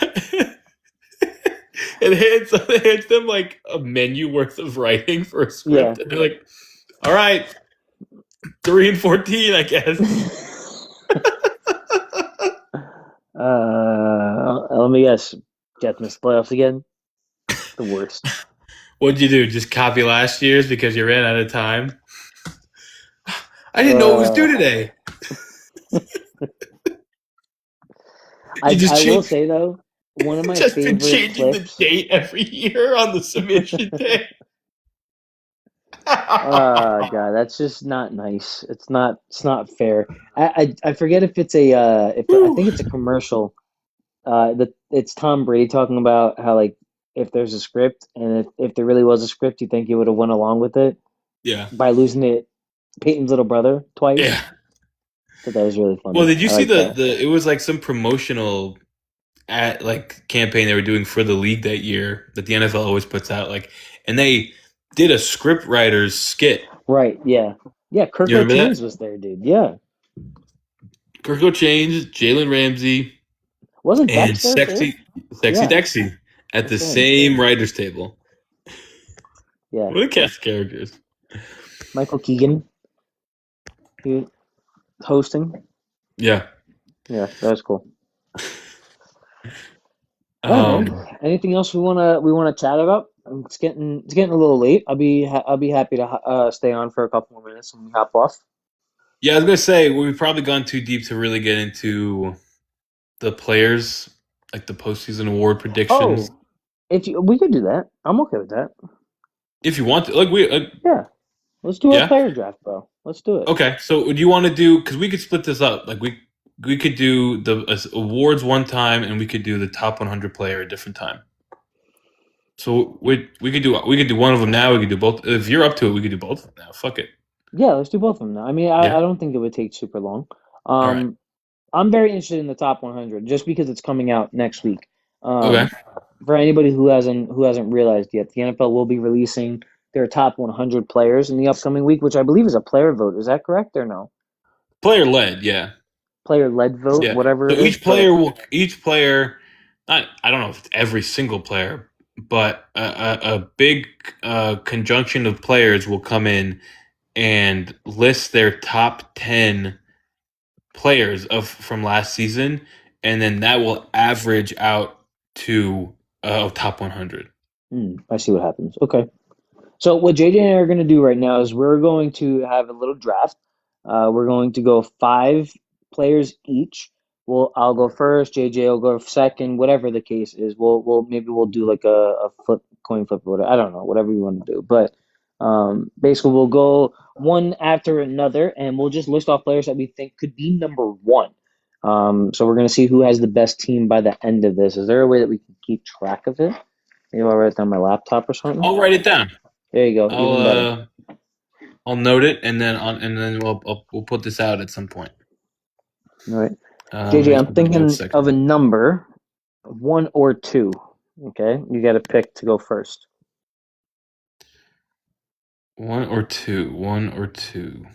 And hands them like a menu worth of writing for a Yeah. script, and they're like, "All right, 3 and 14, I guess." Let me guess. Jets missed the playoffs again. The worst. What'd you do? Just copy last year's because you ran out of time? I didn't know it was due Uh, today. You I just I will change, say though, one of my just been favorite changing the clips. date every year on the submission day. God, that's just not nice. It's not fair. I forget if it's a if I Whew. think it's a commercial. That it's Tom Brady talking about how like if there's a script and if there really was a script, you think he would have went along with it Yeah, by losing it Peyton's little brother twice. yeah. But that was really Well, funny. did you I see like that. the? It was like some promotional at like campaign they were doing for the league that year that the NFL always puts out. Like, and they did a script writer's skit. Right, yeah. Yeah, You Kirko remember that? Chains was there, dude. Yeah. Kirko Chains, Jalen Ramsey, Wasn't and Dex there too? Sexy Yeah, Dexy at the that's right. same writers table. Yeah. What a cast of characters. Michael Keegan, he was hosting. Yeah. Yeah, that was cool. All right, man. Um. Anything else we wanna chat about? It's getting a little late. I'll be happy to stay on for a couple more minutes and we hop off. Yeah, I was gonna say we've probably gone too deep to really get into the players, like the postseason award predictions. Oh, if we could do that, I'm okay with that. If you want to, like Yeah, let's do our yeah. player draft, bro. Let's do it. Okay, so do you want to do? Because we could split this up. Like we could do the awards one time, and we could do the top 100 player a different time. So we could do one of them now. We could do both. If you're up to it, we could do both of them now. Fuck it. Yeah, let's do both of them now. I mean, Yeah. I don't think it would take super long. All right. Um, I'm very interested in the top 100 just because it's coming out next week. Okay. For anybody who hasn't realized yet, the NFL will be releasing their top 100 players in the upcoming week, which I believe is a player vote. Is that correct or no? Player led. Yeah. Player-led vote, Yeah. whatever So it is. But each player, not I don't know if it's every single player, but a big conjunction of players will come in and list their top 10 players of from last season, and then that will average out to top 100. I see what happens. Okay. So what JJ and I are going to do right now is we're going to have a little draft. We're going to go five players each. I'll go first. JJ will go second. Whatever the case is, we'll do like a coin flip or whatever. I don't know, whatever you want to do. But basically, we'll go one after another, and we'll just list off players that we think could be number one. So we're going to see who has the best team by the end of this. Is there a way that we can keep track of it? Maybe I'll write it on my laptop or something. I'll write it down. There you go, I'll even better. uh I'll note it and then we'll put this out at some point. All right. JJ, I'm Give me one thinking second. of a number, one or two. Okay. You got to pick to go first. One or two. One or two.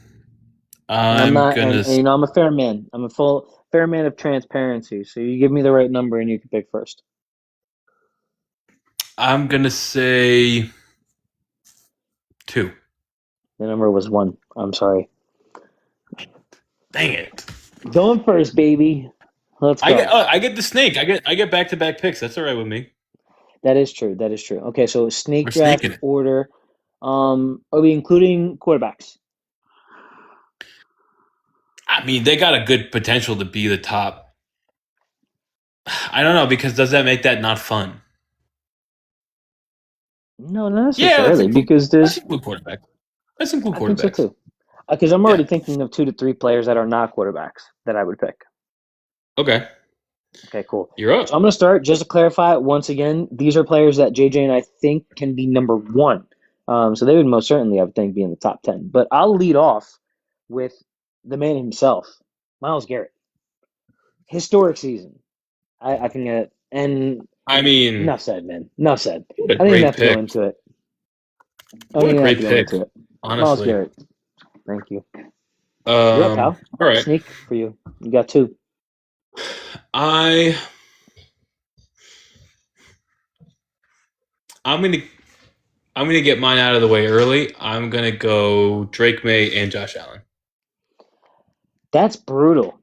And I'm I'm not, gonna and I'm a fair man. I'm a full fair man of transparency. So you give me the right number and you can pick first. I'm gonna say two. The number was one. I'm sorry. Dang it! Going first, baby. Let's go. I get the snake. I get back to back picks. That's all right with me. That is true. That is true. Okay. So We're snake draft snaking it. order. Are we including quarterbacks? I mean, they got a good potential to be the top. I don't know because does that make that not fun? No, not Yeah, necessarily, because let's there's, include quarterback. Let's include I think so quarterbacks. too. Because I'm Yeah. already thinking of two to three players that are not quarterbacks that I would pick. Okay. Okay, cool. You're So up. I'm going to start just to clarify once again. These are players that JJ and I think can be number one. So they would most certainly, I would think, be in the top 10. But I'll lead off with the man himself, Miles Garrett. Historic season. I think, and I mean, enough said, man. Enough said. what a I don't even great have to go pick. into it. I don't What a even have to great go pick. into it. Miles Honestly. Garrett. Thank you. You're up, pal. All right. Sneak for you. You got two. I I'm gonna I'm gonna get mine out of the way early. I'm gonna go Drake May and Josh Allen. That's brutal.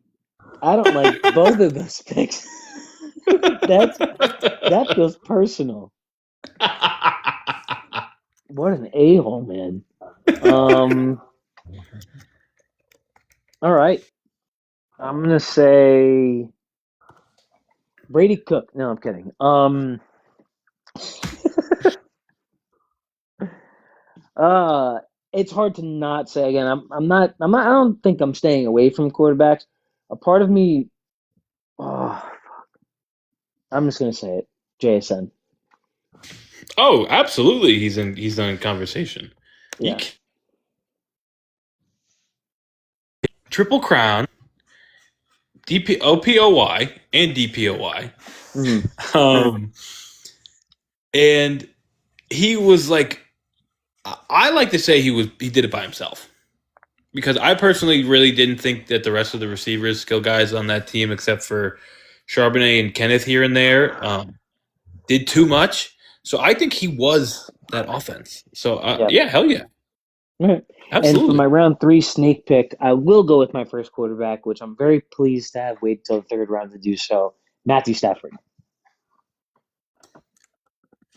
I don't like both of those picks. That's that feels personal. What an a-hole, man. Um, all right. I'm gonna say Brady Cook. No, I'm kidding. Uh, it's hard to not say again. I don't think I'm staying away from quarterbacks. A part of me, oh, I'm just gonna say it. JSN. Oh, absolutely. He's in conversation. You Yeah. Triple Crown, OPOY and DPOY. Hmm. Um, and he was like, I like to say he did it by himself because I personally really didn't think that the rest of the receivers, skill guys on that team, except for Charbonnet and Kenneth here and there, did too much. So I think he was that offense. So Yeah. yeah, hell yeah, Right. And for my absolutely. round three snake pick, I will go with my first quarterback, which I'm very pleased to have waited till the third round to do so. Matthew Stafford.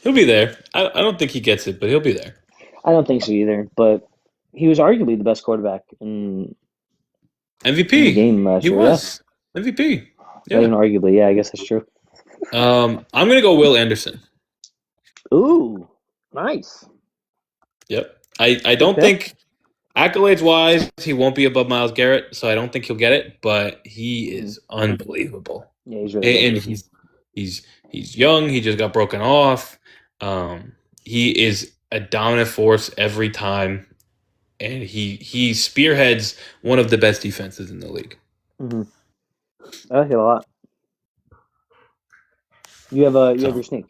He'll be there. I don't think he gets it, but he'll be there. I don't think so either, but he was arguably the best quarterback in the MVP. game last He year. Yeah, was MVP. not Yeah. even arguably. Yeah, I guess that's true. I'm gonna go Will Anderson. Ooh, nice. Yep. I Good don't pick. think accolades wise he won't be above Miles Garrett, so I don't think he'll get it. But he Mhm. is unbelievable, Yeah, he's really good. and he's young. He just got broken off. He is a dominant force every time, and he spearheads one of the best defenses in the league. Hmm. I like it a lot. You have So, your snake.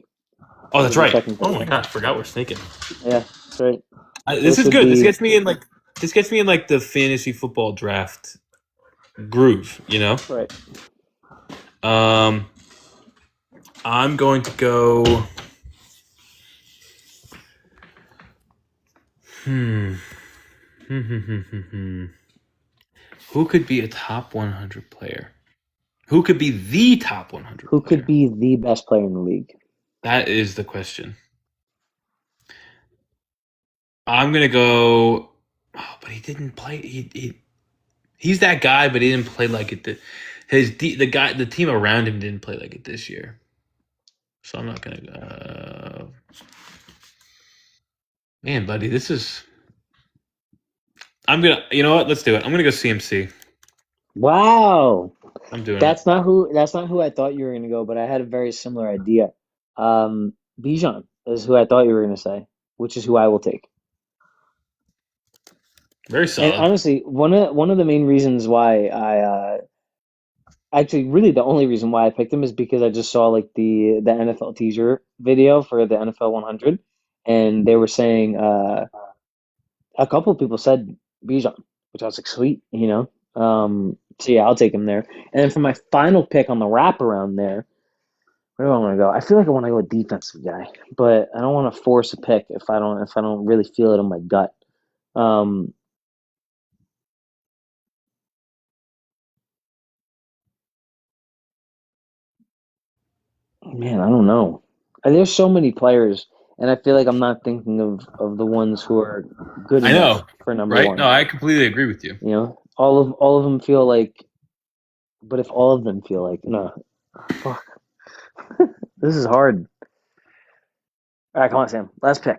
oh, You that's have your right. second pick. Oh my god, I forgot we're sneaking. Yeah, that's right. This First is would good. be This gets me in like the fantasy football draft groove. You know. right. Um, I'm going to go. Hmm. Who could be a top 100 player? Who could be the top 100 Who could player? be the best player in the league? That is the question. I'm gonna go. Oh, but he didn't play. He's that guy, but he didn't play like it. The team around him didn't play like it this year. So I'm not gonna. Man, buddy, this is. I'm gonna. You know what? Let's do it. I'm gonna go CMC. Wow. I'm doing it. That's not who I thought you were gonna go, but I had a very similar idea. Bijan is who I thought you were gonna say, which is who I will take. Very And solid. honestly, one of the main reasons why actually really the only reason why I picked him is because I just saw like the NFL teaser video for the NFL 100, and they were saying a couple of people said Bijan, which I was like, sweet, you know. So yeah, I'll take him there. And then for my final pick on the wraparound there, where do I want to go? I feel like I want to go a defensive guy, but I don't want to force a pick if I don't really feel it in my gut. Um, Man, I don't know. There's so many players, and I feel like I'm not thinking of the ones who are good I know, enough for number right? No, one. I completely agree with you. You know, all of them feel like, but if all of them feel like, no, fuck, this is hard. All right, come on, Sam. Last pick.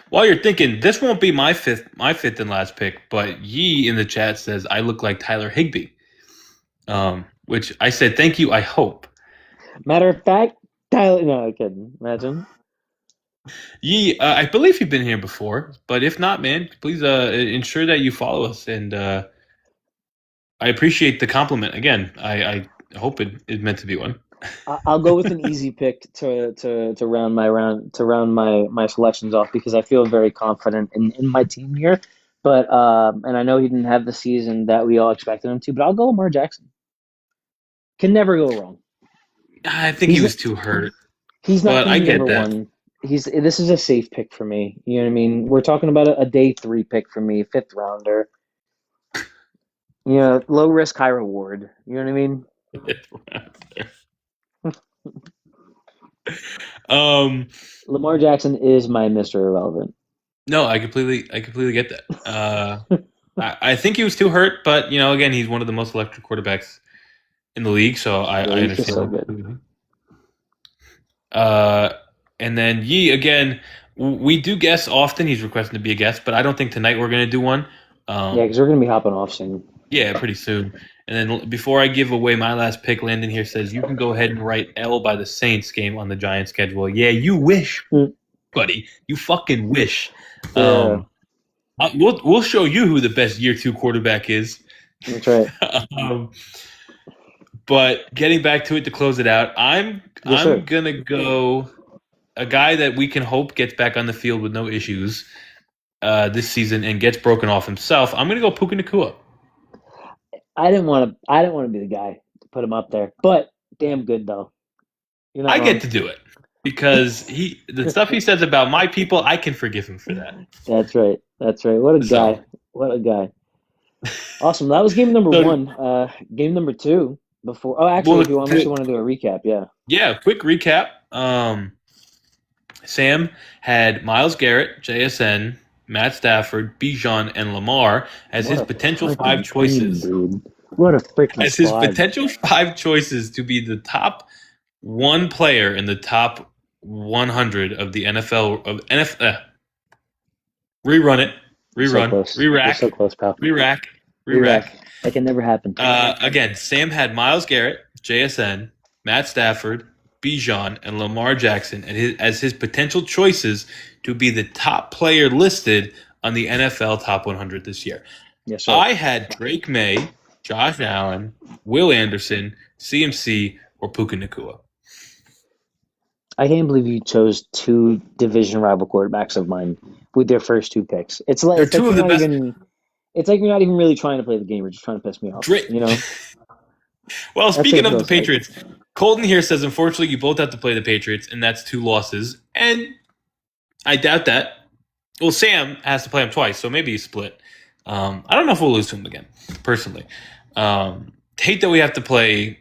While you're thinking, this won't be my fifth and last pick, but Yee in the chat says I look like Tyler Higbee. Which I said, thank you. I hope. Matter of fact, Tyler. No, I couldn't imagine. Yee, I believe you've been here before, but if not, man, please ensure that you follow us. And I appreciate the compliment. Again, I hope it is meant to be one. I'll go with an easy pick to round my selections off because I feel very confident in my team here. But and I know he didn't have the season that we all expected him to, but I'll go Lamar Jackson. Can never go wrong. I think he He's was too hurt, he's not but going to I be get number that. one. He's This is a safe pick for me. You know what I mean? We're talking about a day three pick for me, fifth rounder. You know, low risk, high reward. You know what I mean? um, Lamar Jackson is my Mr. Irrelevant. no, I completely get that. I think he was too hurt, but you know, again, he's one of the most electric quarterbacks in the league, so Yeah, I he's just understand so that good. completely. Uh, and then Yee again. We do guess often. He's requesting to be a guest, but I don't think tonight we're going to do one. Yeah, Um, because we're going to be hopping off soon. yeah, pretty soon. And then before I give away my last pick, Landon here says you can go ahead and write L by the Saints game on the Giants schedule. Yeah, you wish, Mm, buddy. You fucking wish. yeah, We'll show you who the best year two quarterback is. that's right. um, but getting back to it to close it out, Yes, I'm sir. gonna go a guy that we can hope gets back on the field with no issues this season and gets broken off himself. I'm gonna go Puka Nakua. I didn't want to be the guy to put him up there, but damn good though. You're not I get wrong. to do it because the stuff he says about my people, I can forgive him for that. That's right. That's right. What a So, guy. What a guy. Awesome. That was game number so one. Game number two before. Oh, actually, well, if you want, unless you want to do a recap, yeah. yeah. Quick recap. Sam had Miles Garrett, JSN, Matt Stafford, Bijan, and Lamar as What his a potential five freaking team, choices. dude. What a freaking As his squad. potential five choices to be the top one player in the top 100 of the NFL of NFL. Rerun it, You're so rerun, close. You're so re-rack, close, pal. re-rack, Re-rack. re-rack. That can never happen. Again, Sam had Miles Garrett, JSN, Matt Stafford, Bijan, and Lamar Jackson as his potential choices to be the top player listed on the NFL Top 100 this year. Yes, sir. I had Drake May, Josh Allen, Will Anderson, CMC, or Puka Nakua. I can't believe you chose two division rival quarterbacks of mine with their first two picks. They're It's like two you're of the not best. even it's like you're not even really trying to play the game. You're just trying to piss me off. Drake. You know? Well, That's what speaking it of the feels like. Patriots, Colton here says, unfortunately, you both have to play the Patriots, and that's two losses. And I doubt that. Well, Sam has to play him twice, so maybe you split. I don't know if we'll lose to him again, personally. Hate that we have to play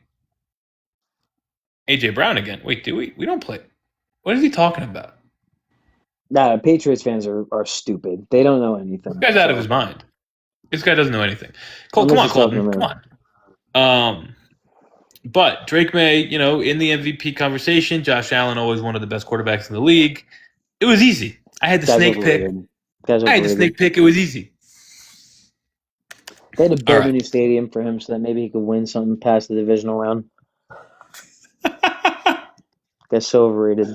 AJ Brown again. Wait, do we? We don't play. What is he talking about? Nah, Patriots fans are stupid. They don't know This anything. guy's out of his So mind. This guy doesn't know anything. Cole, come unless on, he's talking Colton, to me, come on. But Drake May, in the MVP conversation, Josh Allen, always one of the best quarterbacks in the league. It was easy. I had the guy's snake pick. overrated. Guy's I had the overrated. snake pick. It was eezy. They had to All build a right. new stadium for him so that maybe he could win something past the divisional round. Guy's so overrated.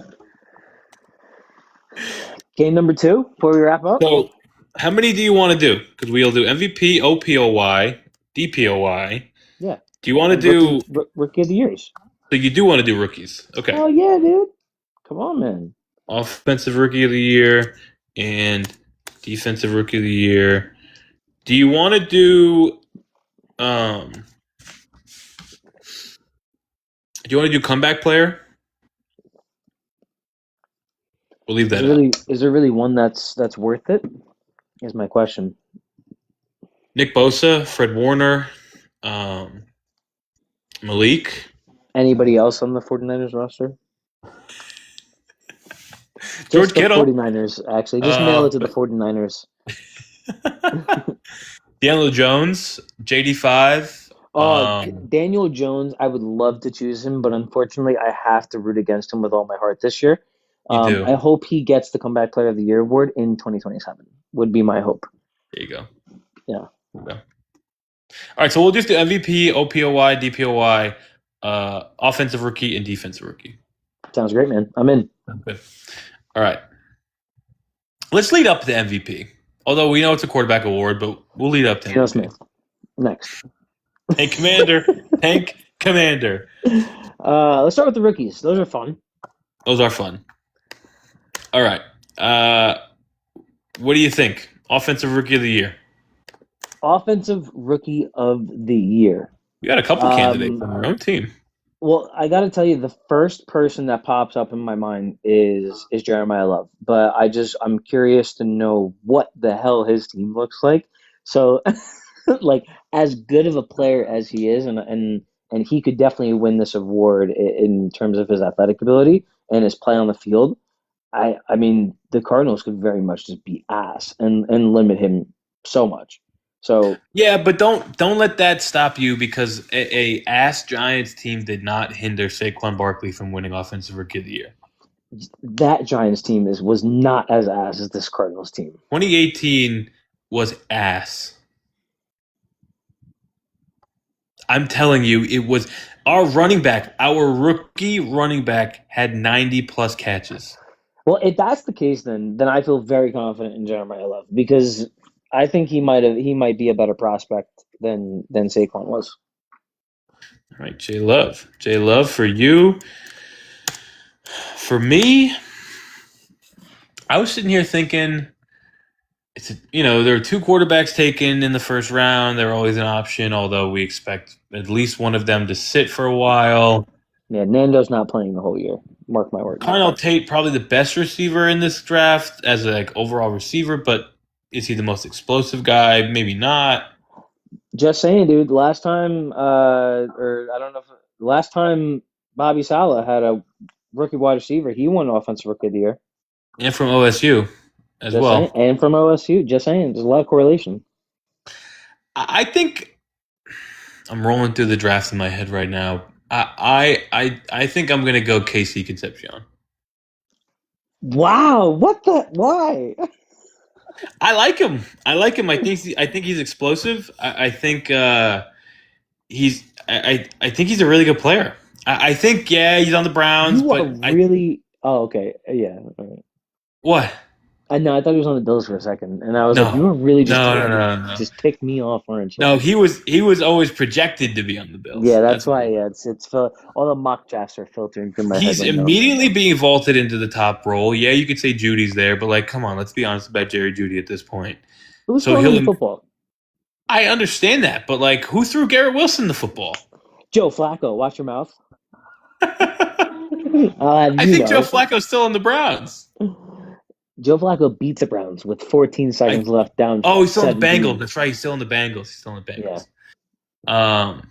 Game number two before we wrap up. So, how many do you want to do? Because we'll do MVP, OPOY, DPOY. Yeah, Do you want to and do? rookie of the years. So you do want to do rookies? Okay. Oh yeah, dude. Come on, man. Offensive rookie of the year and defensive rookie of the year. Do you want to do? Um, do you want to do comeback player? We'll leave that out. Is there really one that's worth it? Is my question. Nick Bosa, Fred Warner, um, Malik, Anybody else on the 49ers roster? George Just the Kittle, 49ers, actually. Just mail it uh, to the 49ers. Daniel Jones, JD5. Daniel Jones, I would love to choose him, but unfortunately, I have to root against him with all my heart this year. You do. I hope he gets the Comeback Player of the Year award in 2027, would be my hope. There you go. Yeah. Okay. All right, so we'll just do MVP, OPOY, DPOY, offensive rookie, and defensive rookie. Sounds great, man. I'm in. Good. All right. Let's lead up to MVP. Although we know it's a quarterback award, but we'll lead up to Geno MVP. Smith. Next. Tank Commander. Tank Commander. Let's start with the rookies. Those are fun. Those are fun. All right. What do you think? Offensive rookie of the year. Offensive Rookie of the Year. We got a couple candidates on our own team. Well, I got to tell you, the first person that pops up in my mind is Jeremiah Love, but I'm curious to know what the hell his team looks like. So, like, as good of a player as he is, and he could definitely win this award in terms of his athletic ability and his play on the field. I mean, the Cardinals could very much just be ass and limit him so much. So Yeah, but don't let that stop you because a ass Giants team did not hinder Saquon Barkley from winning Offensive Rookie of the Year. that Giants team was not as ass as this Cardinals team. 2018 was ass. I'm telling you, it was our running back, our rookie running back had 90 plus catches. Well, if that's the case, then I feel very confident in Jeremiah Love because I think he might be a better prospect than Saquon was. All right, J Love. J Love for you. For me, I was sitting here thinking there are two quarterbacks taken in the first round. They're always an option, although we expect at least one of them to sit for a while. Yeah, Nando's not playing the whole year. Mark my words. Darnell Tate, probably the best receiver in this draft as a overall receiver, but is he the most explosive guy? Maybe not. Just saying, dude. Last time, or I don't know if last time Bobby Saleh had a rookie wide receiver, he won Offensive Rookie of the Year. And from OSU as Just saying, well. and from OSU. Just saying, there's a lot of correlation. I think I'm rolling through the draft in my head right now. I think I'm gonna go KC Concepcion. Wow, what the? Why? I like him. I think he's explosive. I think I think he's a really good player. I think he's on the Browns, You are but really. Oh, okay. Yeah. All right. what? I know. I thought he was on the Bills for a second, and I was like, No, "You were really just no, no, trying to no, no. just tick me off, aren't you?" No, he was always projected to be on the Bills. Yeah, that's why. Yeah, all the mock drafts are filtering through my head He's right now. immediately being vaulted into the top role. Yeah, you could say Judy's there, but come on, let's be honest about Jerry Judy at this point. Who's So throwing the football? I understand that, but who threw Garrett Wilson the football? Joe Flacco. Watch your mouth. I think Joe Flacco's still on the Browns. Joe Flacco beat the Browns with 14 seconds left down. Oh, he's still in the 17. Bengals. That's right. He's still in the Bengals. Yeah.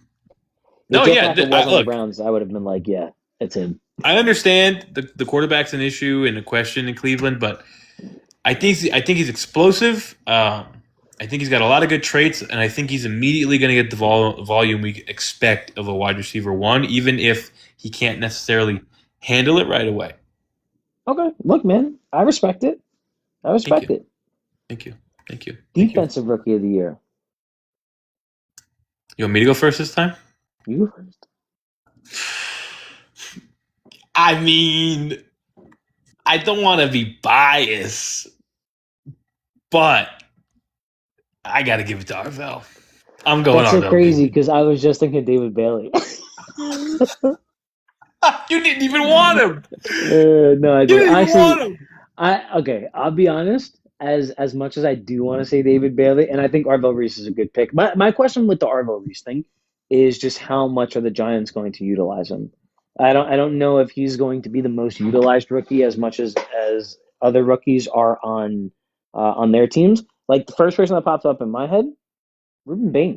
No, If Joe yeah. Flacco was on the Browns, I would have been like, yeah. It's him. I understand the quarterback's an issue and a question in Cleveland, but I think he's explosive. I think he's got a lot of good traits, and I think he's immediately going to get the volume we expect of a wide receiver one, even if he can't necessarily handle it right away. Okay, look, man, I respect it. I Thank respect you, it. thank you, thank you, thank you. Defensive rookie of the year. You want me to go first this time? You first. I mean, I don't want to be biased, but I got to give it to Arvell. I'm going That's so Arvell, crazy baby. because I was just thinking David Bailey. You didn't even want him. No, I You did. didn't even Actually, want him. okay. I'll be honest. As much as I do want to say David Bailey, and I think Arvell Reese is a good pick. My question with the Arvell Reese thing is just how much are the Giants going to utilize him? I don't know if he's going to be the most utilized rookie as much as other rookies are on their teams. Like the first person that pops up in my head, Ruben Bain.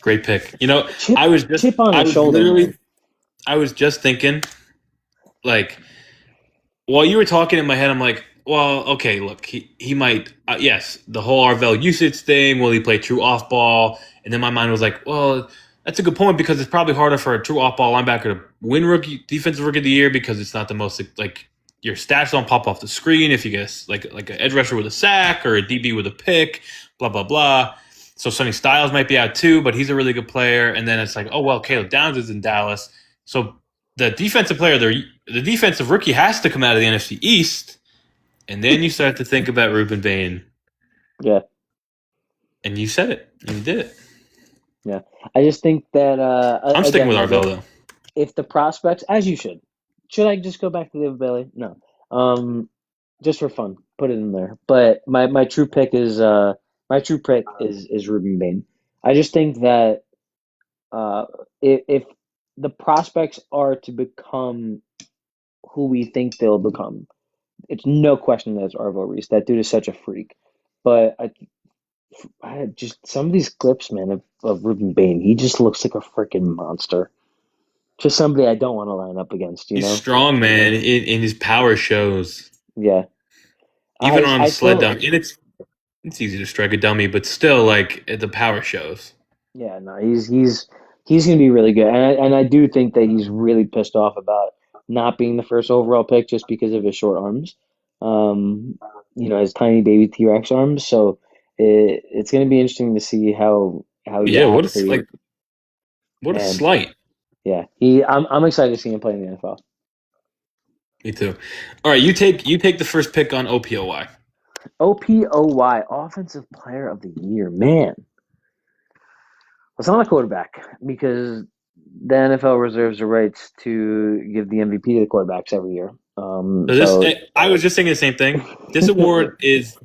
Great pick. You know, Chip chip on I his was shoulder, literally, man. I was just thinking, like, while you were talking in my head, I'm like, well, okay, look, he might, yes, the whole Arvell usage thing. Will he play true off ball? And then my mind was like, well, that's a good point because it's probably harder for a true off ball linebacker to win rookie defensive rookie of the year because it's not the most like your stats don't pop off the screen if you get like an edge rusher with a sack or a DB with a pick, blah blah blah. So Sonny Styles might be out too, but he's a really good player. And then it's like, oh well, Caleb Downs is in Dallas, so the defensive player, the defensive rookie has to come out of the NFC East, and then you start to think about Ruben Bain, Yeah, and you said it, and you did it. yeah. I just think that I'm sticking again, with like Arvell though. if the prospects, as you should I just go back to David Bailey? No, just for fun, put it in there. But my true pick is Ruben Bain. I just think that uh, if the prospects are to become who we think they'll become, it's no question that it's Arvo Reese. That dude is such a freak. But I just some of these clips, man, of Ruben Bain, he just looks like a freaking monster. Just somebody I don't want to line up against, you He's know? strong, man, in his power shows, Yeah. even I on I sled still down. And it's easy to strike a dummy, but still, like the power shows. yeah, no, he's gonna be really good. And I do think that he's really pissed off about not being the first overall pick just because of his short arms. Um, his tiny baby T-Rex arms. So it's gonna be interesting to see how he Yeah, actually what a man, slight. yeah. I'm excited to see him play in the NFL. Me too. All right, you take the first pick on OPOY. OPOY, Offensive Player of the Year. Man, it's not a quarterback because the NFL reserves the rights to give the MVP to the quarterbacks every year. So this, So I was just thinking the same thing. This award is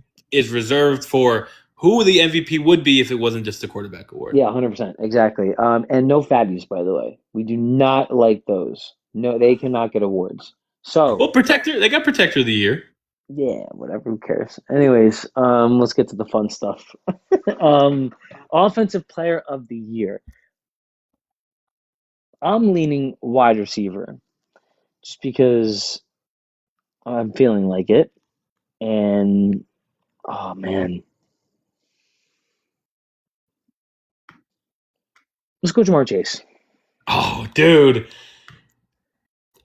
reserved for who the MVP would be if it wasn't just the quarterback award. yeah, 100%, exactly. And no fatties, by the way. We do not like those. No, they cannot get awards. So Well, protector, they got protector of the year. yeah, whatever. Who cares? Anyways, let's get to the fun stuff. um, Offensive Player of the Year. I'm leaning wide receiver just because I'm feeling like it. And oh man, let's go Jamar Chase. Oh, dude,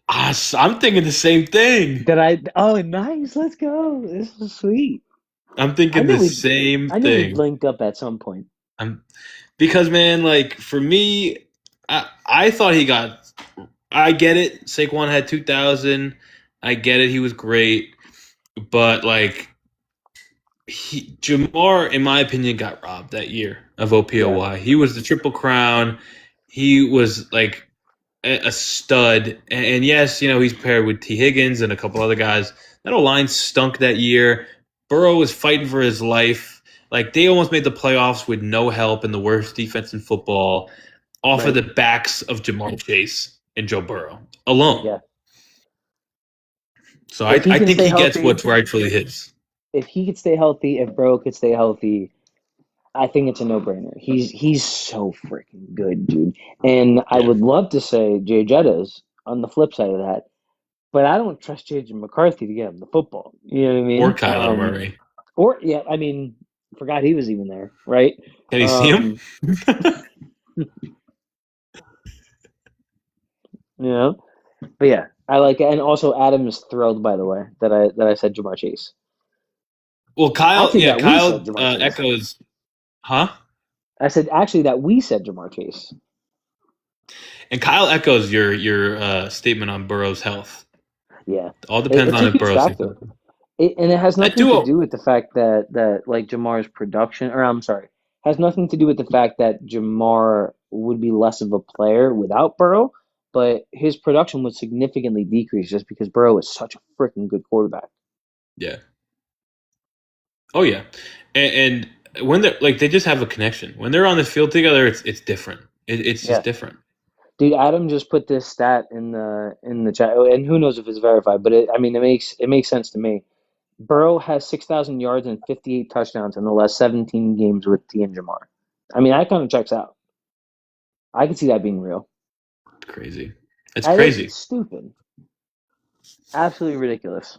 I'm thinking the same thing. Did I? Oh, nice. Let's go. This is sweet. I'm I thinking knew the we, same I knew we'd thing. linked up at some point. I'm because man, like for me, I thought he got. I get it. Saquon had 2,000. I get it. He was great, but like Jamar, in my opinion, got robbed that year of Yeah, OPOY. He was the triple crown. He was like a stud. And yes, you know, he's paired with T. Higgins and a couple other guys. That O line stunk that year. Burrow was fighting for his life. Like they almost made the playoffs with no help and the worst defense in football off of right. the backs of Jamar Chase and Joe Burrow alone. Yeah. So If he I can think stay he gets healthy, what's rightfully his. if he could stay healthy, if Bro could stay healthy, I think it's a no-brainer. He's so freaking good, dude. And I Yeah. would love to say Jay Jettas on the flip side of that, but I don't trust JJ McCarthy to get him the football. You know what I Or mean? Kyler Murray. Or yeah, I mean, forgot he was even there, right? Can you see him? Um, you know, but yeah, I like it. And also, Adam is thrilled, by the way, that I said Jamar Chase. Well, Kyle, Actually, yeah, that we said Kyle Jamar Chase. echoes, huh? I said actually that we said Jamar Chase. And Kyle echoes your statement on Burrow's health. Yeah, All depends it's on a if huge Burrow stays factor. healthy. And it has That nothing to duo, do with the fact that like Jamar's production, or I'm sorry, has nothing to do with the fact that Jamar would be less of a player without Burrow, but his production would significantly decrease just because Burrow is such a freaking good quarterback. yeah. Oh yeah, and when they're like they just have a connection. When they're on the field together, it's different. It's just Yeah. different. Dude, Adam just put this stat in the chat, and who knows if it's verified, but I mean, it makes sense to me. Burrow has 6,000 yards and 58 touchdowns in the last 17 games with T and Jamar. I mean, that kind of checks out. I could see that being real. It's crazy. It's It is. crazy. It's stupid. Absolutely ridiculous.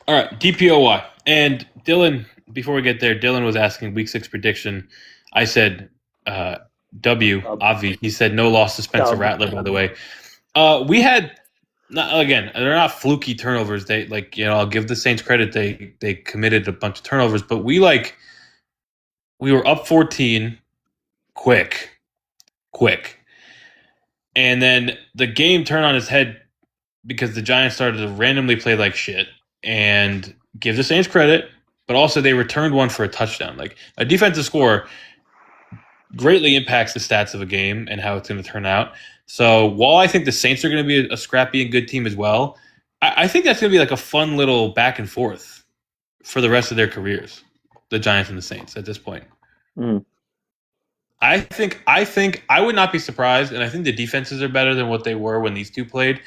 All right, DPOY. And Dylan, before we get there, Dylan was asking week 6 prediction. I said W, Dub. Avi. He said no loss to Spencer Dub. Rattler, by the way. We had, not, again, they're not fluky turnovers. They, like, I'll give the Saints credit. They committed a bunch of turnovers, but we were up 14 quick. And then the game turned on its head because the Giants started to randomly play like shit and give the Saints credit, but also they returned one for a touchdown. Like a defensive score greatly impacts the stats of a game and how it's going to turn out. So while I think the Saints are going to be a scrappy and good team as well, I think that's going to be like a fun little back and forth for the rest of their careers, the Giants and the Saints at this point. Mm. I think I would not be surprised, and I think the defenses are better than what they were when these two played.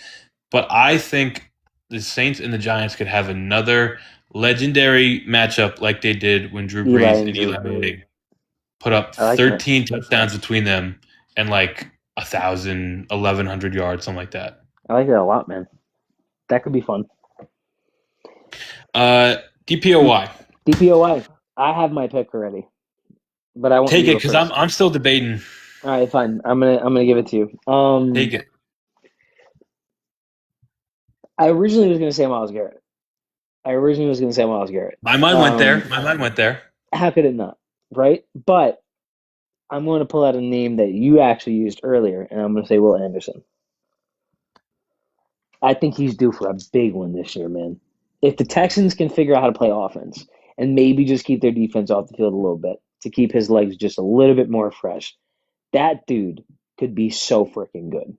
But I think the Saints and the Giants could have another legendary matchup like they did when Drew Eli Brees and and Drew. Eli Manning put up I like that. 13 touchdowns between them and like 1,000, 1,100 yards, something like that. I like that a lot, man. That could be fun. Uh, D- DPOY. DPOI. I have my pick already, but I want you Take to it go because I'm first. I'm still debating. All right, fine. I'm gonna give it to you. Take it. I originally was gonna say Miles Garrett. I originally was gonna say Miles Garrett. My mind went there. Um, My mind went there. how could it not? Right? But I'm going to pull out a name that you actually used earlier, and I'm going to say Will Anderson. I think he's due for a big one this year, man. If the Texans can figure out how to play offense and maybe just keep their defense off the field a little bit to keep his legs just a little bit more fresh, that dude could be so freaking good.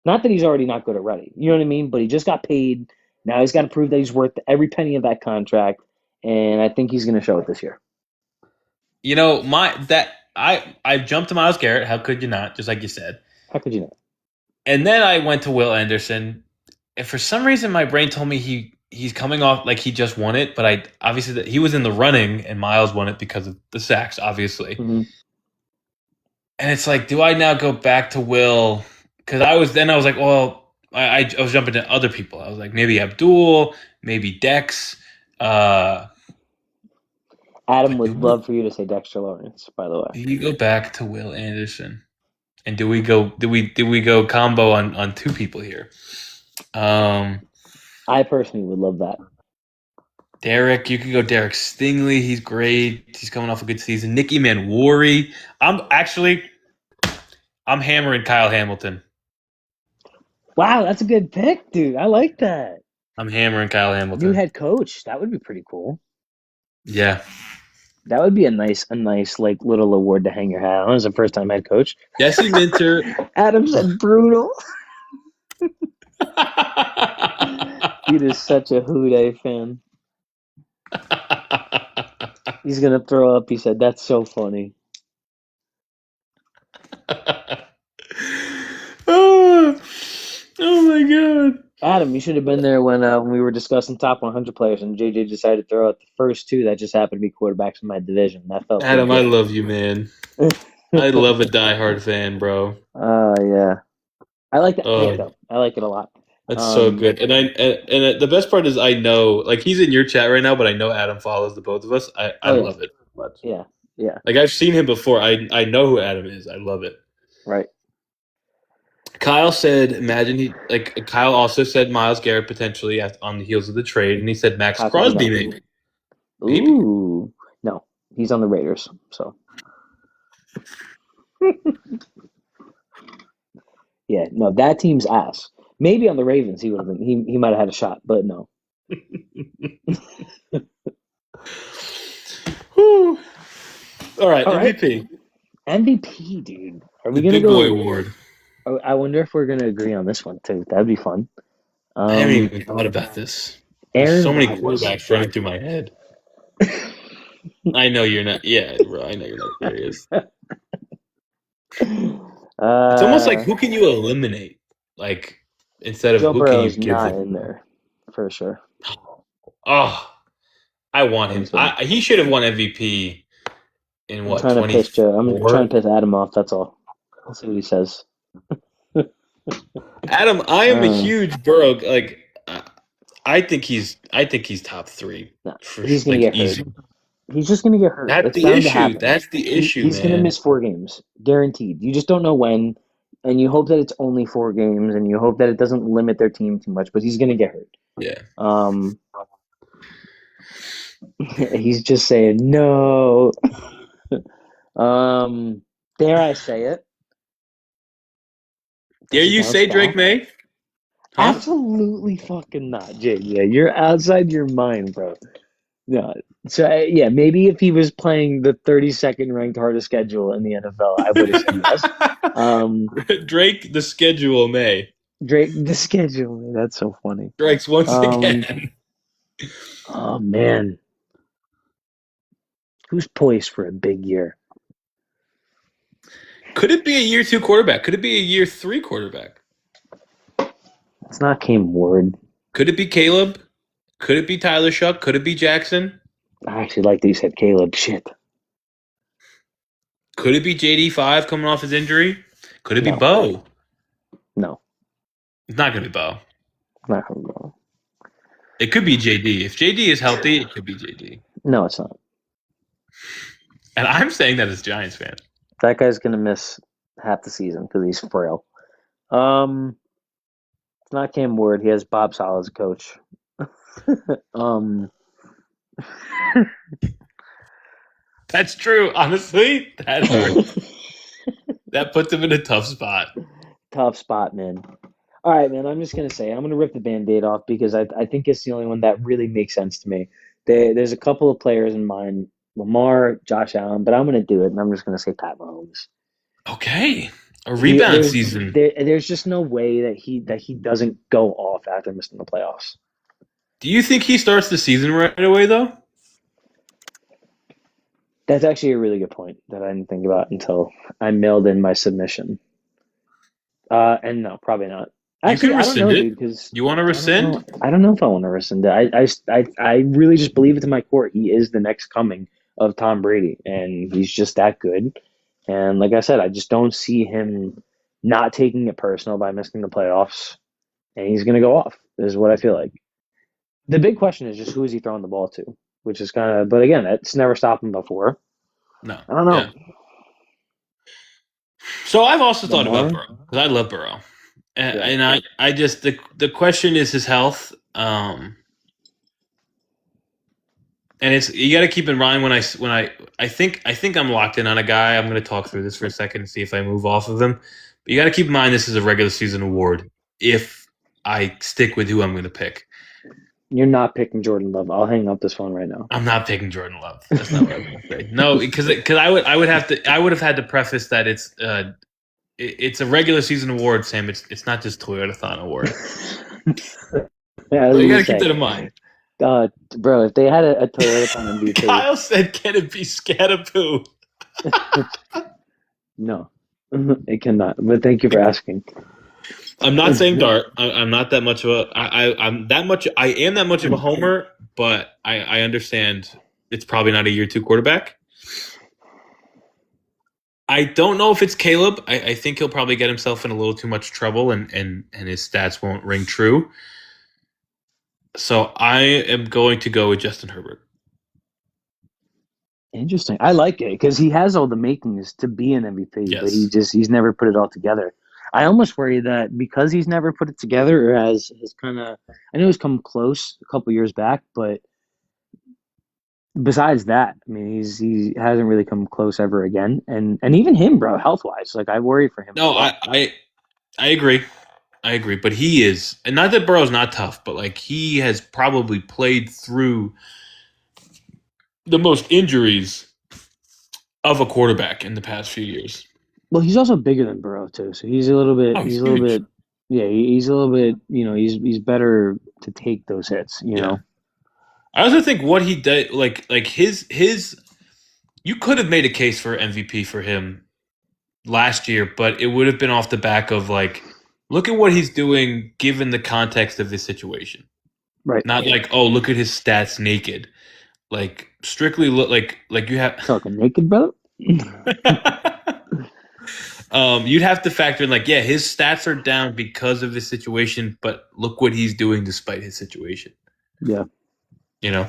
Not that he's already not good already, you know what I mean? But he just got paid. Now he's got to prove that he's worth every penny of that contract, and I think he's going to show it this year. I jumped to Miles Garrett. How could you not? Just like you said. How could you not? And then I went to Will Anderson. And for some reason, my brain told me he's coming off like he just won it, but I obviously he was in the running, and Miles won it because of the sacks, obviously. Mm-hmm. And it's like, do I now go back to Will? Because I was like, well, I was jumping to other people. I was like, maybe Abdul, maybe Dex. Adam But would love for you to say Dexter Lawrence, by the way. do you go back to Will Anderson? And do we go combo on two people here? I personally would love that. Derek, you could go Derek Stingley. He's great. He's coming off a good season. Nicky Manwari. I'm hammering Kyle Hamilton. Wow, that's a good pick, dude. I like that. I'm hammering Kyle New Hamilton. head coach. That would be pretty cool. Yeah. That would be a nice like little award to hang your hat on as a first time head coach. Jesse Minter. Adam said brutal. Dude is such a Houday fan. He's gonna throw up. He said, "That's so funny." oh, oh my god. Adam, you should have been there when we were discussing top 100 players and JJ decided to throw out the first two that just happened to be quarterbacks in my division. That felt pretty Adam, I good. love you, man. I love a diehard fan, bro. Yeah. I like that pick Oh, though. I like it a lot. that's so Um, good. And the best part is I know, like he's in your chat right now, but I know Adam follows the both of us. I oh yeah, love it so much. yeah, yeah, Like I've seen him before. I know who Adam is. I love it. right. Kyle said, imagine he like Kyle also said Miles Garrett potentially on the heels of the trade, and he said Max Kyle could do Crosby that. maybe. Maybe. Ooh, no, he's on the Raiders. So yeah, no, that team's ass. Maybe on the Ravens he would have been. He might have had a shot, but no. Whew. All right, All right, MVP. MVP, dude. Are The we gonna big boy go? award. I wonder if we're gonna agree on this one too. That'd be fun. I haven't Um, even thought about this. There's so Aaron many Rodgers. quarterbacks running through my head. I know you're not. Yeah, bro. I know you're not serious. It's almost like Uh, who can you eliminate? Like instead of Joe who can Burrow you is give not them? in there for sure. Oh, I want I'm him. just kidding. He should have won MVP in I'm what trying to piss Joe. I'm trying 24? to piss Adam off. That's all. Let's see what he says. Adam, I am a Uh, huge Burrow. Like I think he's top three no, for he's gonna like get hurt. easy. He's just gonna get hurt. That's It's the bound to issue. happen. That's the issue, He's gonna man. miss 4 games, guaranteed. You just don't know when, and you hope that it's only 4 games, and you hope that it doesn't limit their team too much. But he's gonna get hurt. Yeah. Um, he's just saying no. Dare I say it? Dare Does he you bounce say Drake back? May? Huh? Absolutely fucking not, JJ. You're outside your mind, bro. No. So yeah, maybe if he was playing the 32nd ranked hardest schedule in the NFL, I would have said yes. Um, Drake, the schedule May. Drake, the schedule. That's so funny. Strikes once Um, again. oh man, who's poised for a big year? Could it be a year two quarterback? Could it be a year three quarterback? It's not Cam Ward. Could it be Caleb? Could it be Tyler Shuck? Could it be Jackson? I actually like that you said Caleb. Shit. Could it be JD5 coming off his injury? Could it be No, Bo? no, It's not going to be Bo. not no. It could be JD. If JD is healthy, it could be JD. No, it's not. And I'm saying that as a Giants fan. That guy's gonna miss half the season because he's frail. Um, it's not Cam Ward. He has Bob Sala as a coach. um, That's true. Honestly, that hurts. That puts him in a tough spot. tough spot, man. All right, man. I'm just gonna say I'm gonna rip the Band-Aid off because I think it's the only one that really makes sense to me. There's a couple of players in mind, Lamar, Josh Allen, but I'm gonna do it, and I'm just gonna say Pat Mahomes. Okay. A He rebound there's season. there's just no way that he doesn't go off after missing the playoffs. Do you think he starts the season right away, though? That's actually a really good point that I didn't think about until I mailed in my submission. And no, probably not. You Actually, can I don't rescind know, it. dude, because You want to I don't know. rescind? I don't know if I want to rescind it. I really just believe it to my core. He is the next coming of Tom Brady, and he's just that good. And like I said, I just don't see him not taking it personal by missing the playoffs, and he's going to go off, is what I feel like. The big question is just who is he throwing the ball to, which is kind of, but again, it's never stopped him before. No. I don't Yeah. know. So I've also thought about Lamar? Burrow because I love Burrow, Yeah. and I just the question is his health. And it's you got to keep in mind I think I'm locked in on a guy. I'm going to talk through this for a second and see if I move off of him. But you got to keep in mind this is a regular season award. If I stick with who I'm going to pick, You're not picking Jordan Love. I'll hang up this phone right now. I'm not picking Jordan Love. That's not what I'm going to say. No, because I would have had to preface that it's a regular season award, Sam. It's not just Toyotathon award. Yeah, I So was you got gonna to keep say, that in mind. bro, if they had a Toyota on MVP, Kyle said, "Can it be Scatapoo?" no, it cannot. But thank you for asking. I'm not saying Dart. I'm not that much of a. I'm that much. I am that much of a homer, but I understand it's probably not a year two quarterback. I don't know if it's Caleb. I think he'll probably get himself in a little too much trouble, and his stats won't ring true. So I am going to go with Justin Herbert. Interesting. I like it because he has all the makings to be an MVP, but Yes. he's never put it all together. I almost worry that because he's never put it together or has kind of I know he's come close a couple years back, but besides that, I mean he hasn't really come close ever again. And even him, bro, health wise, like I worry for him as No, well. I agree. I agree. But he is, and not that Burrow's not tough, but like he has probably played through the most injuries of a quarterback in the past few years. Well, he's also bigger than Burrow too, so Oh, he's he's a little huge. bit yeah, he's a little bit he's better to take those hits, you Yeah. know. I also think what he did, like his, you could have made a case for MVP for him last year, but it would have been off the back of like, look at what he's doing given the context of this situation. Right. Not like, oh, look at his stats naked. Like strictly look like you have. Talking naked, brother. You'd have to factor in like, yeah, his stats are down because of his situation, but look what he's doing despite his situation. Yeah. You know,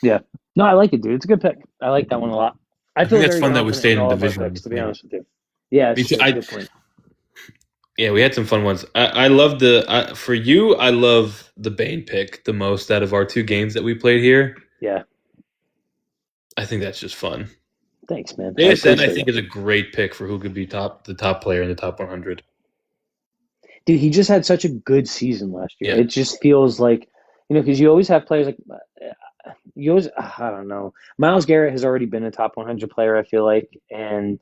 Yeah. No, I like it, dude. It's a good pick. I like that one a lot. I I think feel that's very fun that we confident in stayed in all of our division on picks, this to be thing. honest with you. Yeah, Me too. it's a good point. Yeah, we had some fun ones. I love for you. I love the Bane pick the most out of our two games that we played here. Yeah. I think that's just fun. Thanks, man. I JSN, I appreciate think, it. is a great pick for who could be the top player in the top 100. Dude, he just had such a good season last year. Yeah, It just feels like, because you always have players like, you always, I don't know. Miles Garrett has already been a top 100 player, I feel like. And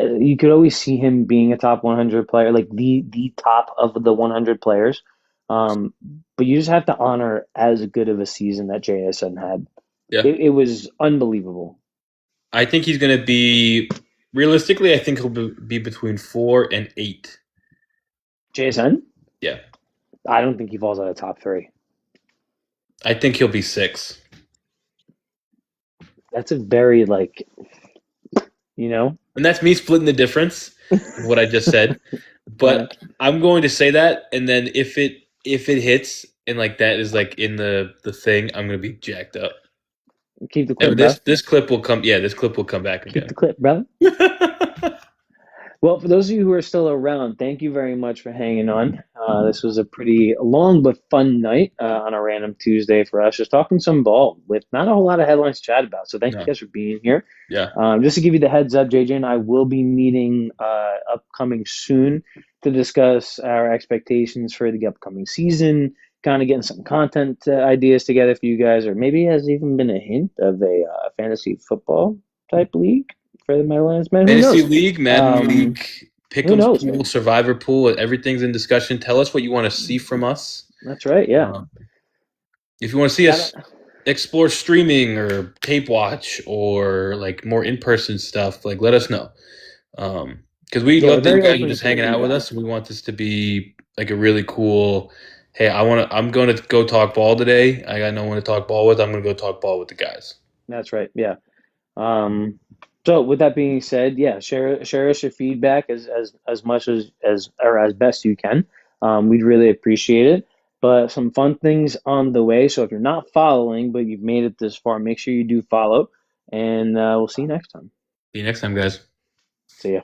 you could always see him being a top 100 player, like the top of the 100 players. Um, but you just have to honor as good of a season that JSN had. yeah. It was unbelievable. I think he's going to be realistically. I think he'll be between 4 and 8. JSN, Yeah, I don't think he falls out of top three. I think he'll be 6. That's a very like, you know, And that's me splitting the difference of what I just said. uh, But I'm going to say that, and then if it hits and like that is like in the thing, I'm going to be jacked up. keep the clip, And bro. this clip will come. Yeah, this clip will come back Keep the again. clip, brother. Well, for those of you who are still around, thank you very much for hanging on. This was a pretty long but fun night on a random Tuesday for us, just talking some ball with not a whole lot of headlines to chat about. So thank you No. guys for being here. Yeah. Just to give you the heads up, JJ and I will be meeting upcoming soon to discuss our expectations for the upcoming season, kind of getting some content ideas together for you guys, or maybe has even been a hint of a fantasy football type league for the Meadowlands men. Who Fantasy knows? League, Madden Um, League, who Pick'em's knows, Pool, man? Survivor Pool, everything's in discussion. Tell us what you want to see from us. That's right. Yeah. Um, if you want to see Shout us out. explore streaming or tape watch or like more in person stuff, like let us know. Because we Yeah, we're love that you very guys are open just to hanging out with feedback. us, and we want this to be like a really cool. Hey, I'm going to go talk ball today. I got no one to talk ball with. I'm going to go talk ball with the guys. That's right. Yeah. Um, so with that being said, yeah, share us your feedback as much as or as best you can. We'd really appreciate it. But some fun things on the way. So if you're not following, but you've made it this far, make sure you do follow. And we'll see you next time. See you next time, guys. See ya.